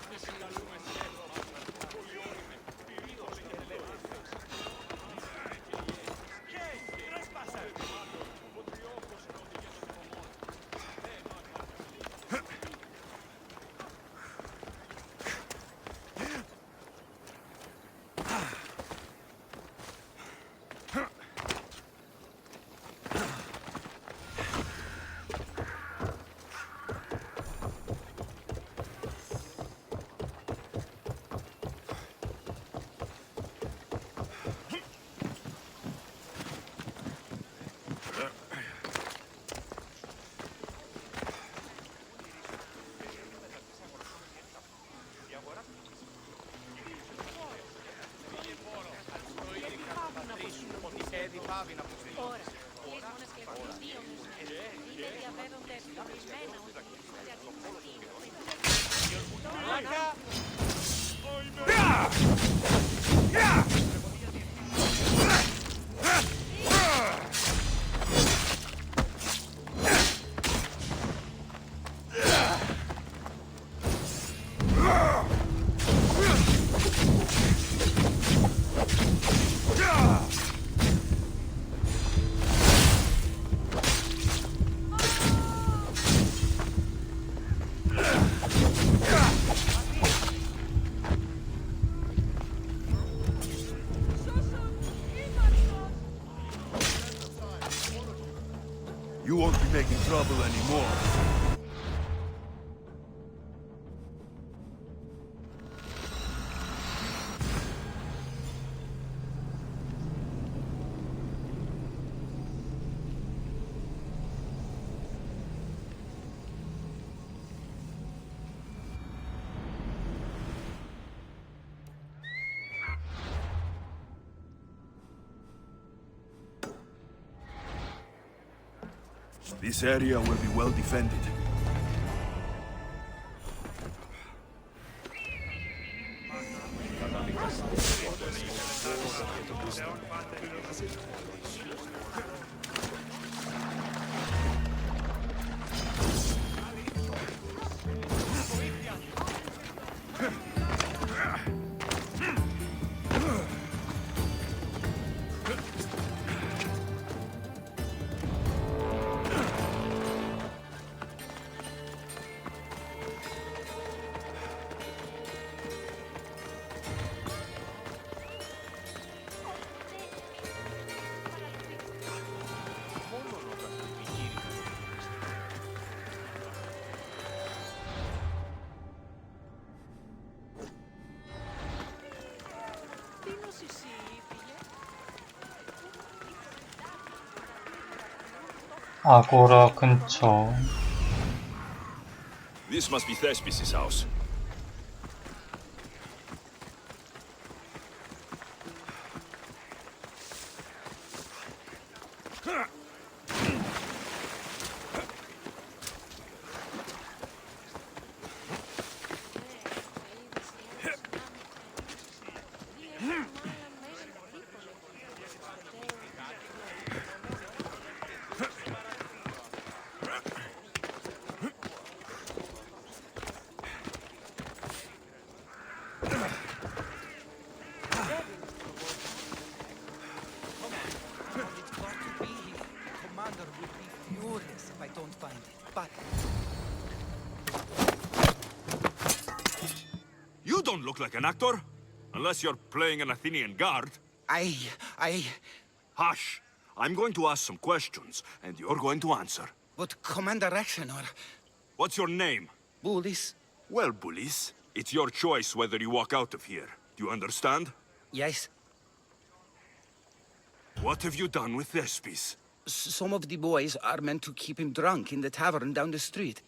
You won't be making trouble anymore. This area will be well defended. 아고라 근처. This must be Thespis' house. Commander would be furious if I don't find it, but... You don't look like an actor. Unless you're playing an Athenian guard. I... Hush. I'm going to ask some questions, and you're going to answer. But Commander Rexenor... What's your name? Bullis. Well, Bullis, it's your choice whether you walk out of here. Do you understand? Yes. What have you done with Thespis? Some of the boys are meant to keep him drunk in the tavern down the street.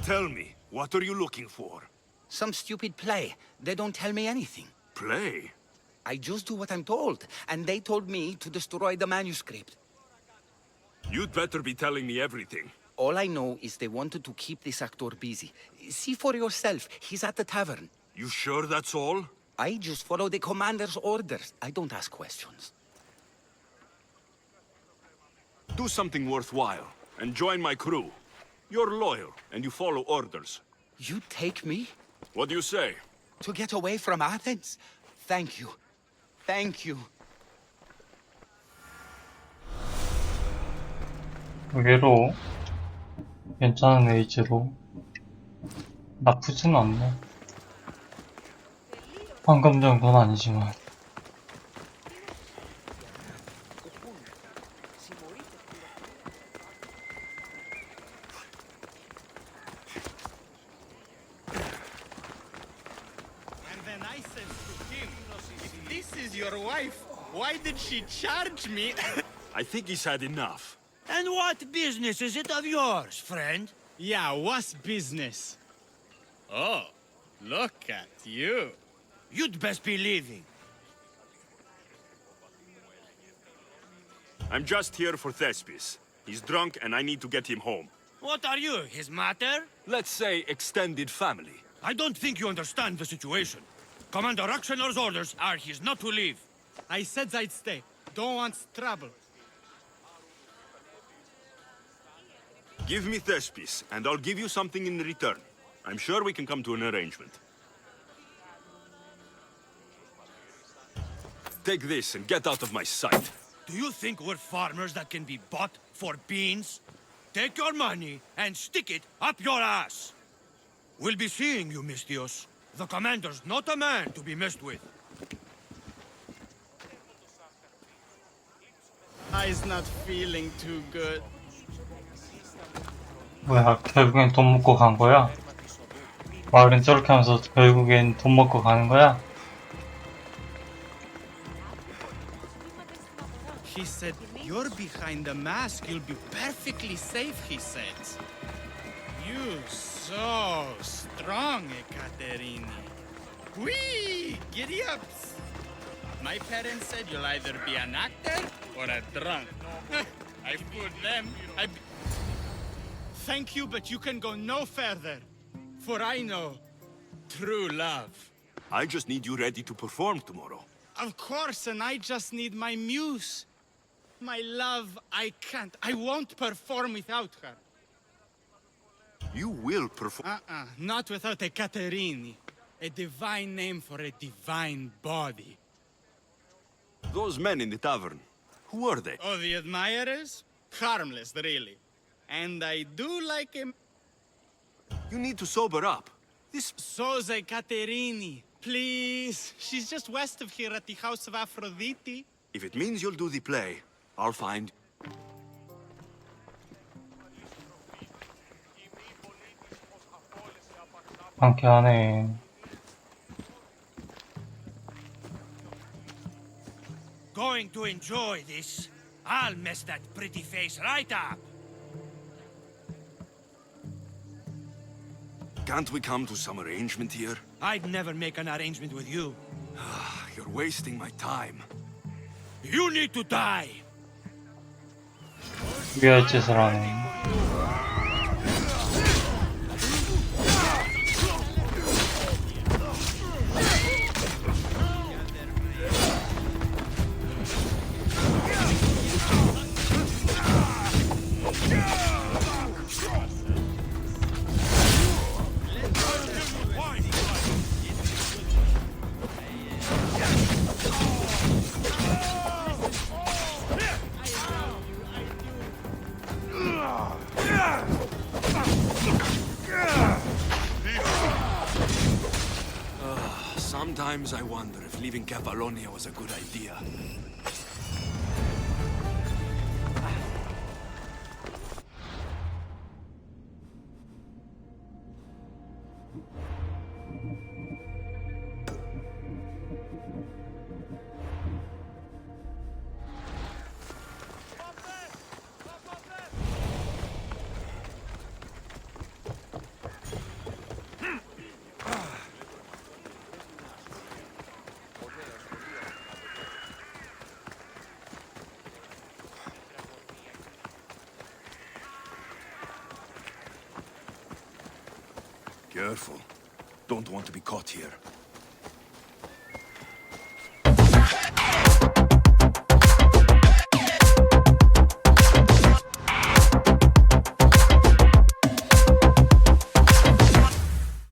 Tell me, what are you looking for? Some stupid play. They don't tell me anything. Play? I just do what I'm told, and they told me to destroy the manuscript. You'd better be telling me everything. All I know is they wanted to keep this actor busy. See for yourself, he's at the tavern. You sure that's all? I just follow the commander's orders. I don't ask questions. Do something worthwhile, and join my crew. You're loyal, and you follow orders. You take me? What do you say? To get away from Athens? Thank you. Thank you. 의외로 괜찮은 에이즈로 나쁘진 않네. 방금 정도는 아니지만. Your wife? Why did she charge me? I think he's had enough. And what business is it of yours, friend? Yeah, what's business? Oh, look at you. You'd best be leaving. I'm just here for Thespis. He's drunk and I need to get him home. What are you, his mater? Let's say extended family. I don't think you understand the situation. Commander Rexenor's orders are he's not to leave. I said I'd stay. Don't want trouble. Give me Thespis, and I'll give you something in return. I'm sure we can come to an arrangement. Take this and get out of my sight. Do you think we're farmers that can be bought for beans? Take your money and stick it up your ass. We'll be seeing you, Mistios. The commander's not a man to be messed with. I's not feeling too good. 뭐야, 결국엔 돈 먹고 간 거야? 말은 저렇게 하면서 결국엔 돈 먹고 가는 거야? He said, you're behind the mask, you'll be perfectly safe, he said. You so strong, Ekaterini. Whee! Giddy ups! My parents said you'll either be an actor or a drunk. I fooled them. Thank you, but you can go no further. For I know true love. I just need you ready to perform tomorrow. Of course, and I just need my muse. My love, I can't. I won't perform without her. You will perform. Not without a Caterini. A divine name for a divine body. Those men in the tavern, who are they? Oh, the admirers? Harmless, really. And I do like him. You need to sober up. This... So's a Caterini. Please. She's just west of here at the house of Aphrodite. If it means you'll do the play, I'll find... 상쾌하네. Going to enjoy this. I'll mess that pretty face right up. Can't we come to some arrangement here? I'd never make an arrangement with you. You're wasting my time. You need to die. 위할 짓을 하네. Sometimes I wonder if leaving Cavalonia was a good idea. Careful. Don't want to be caught here.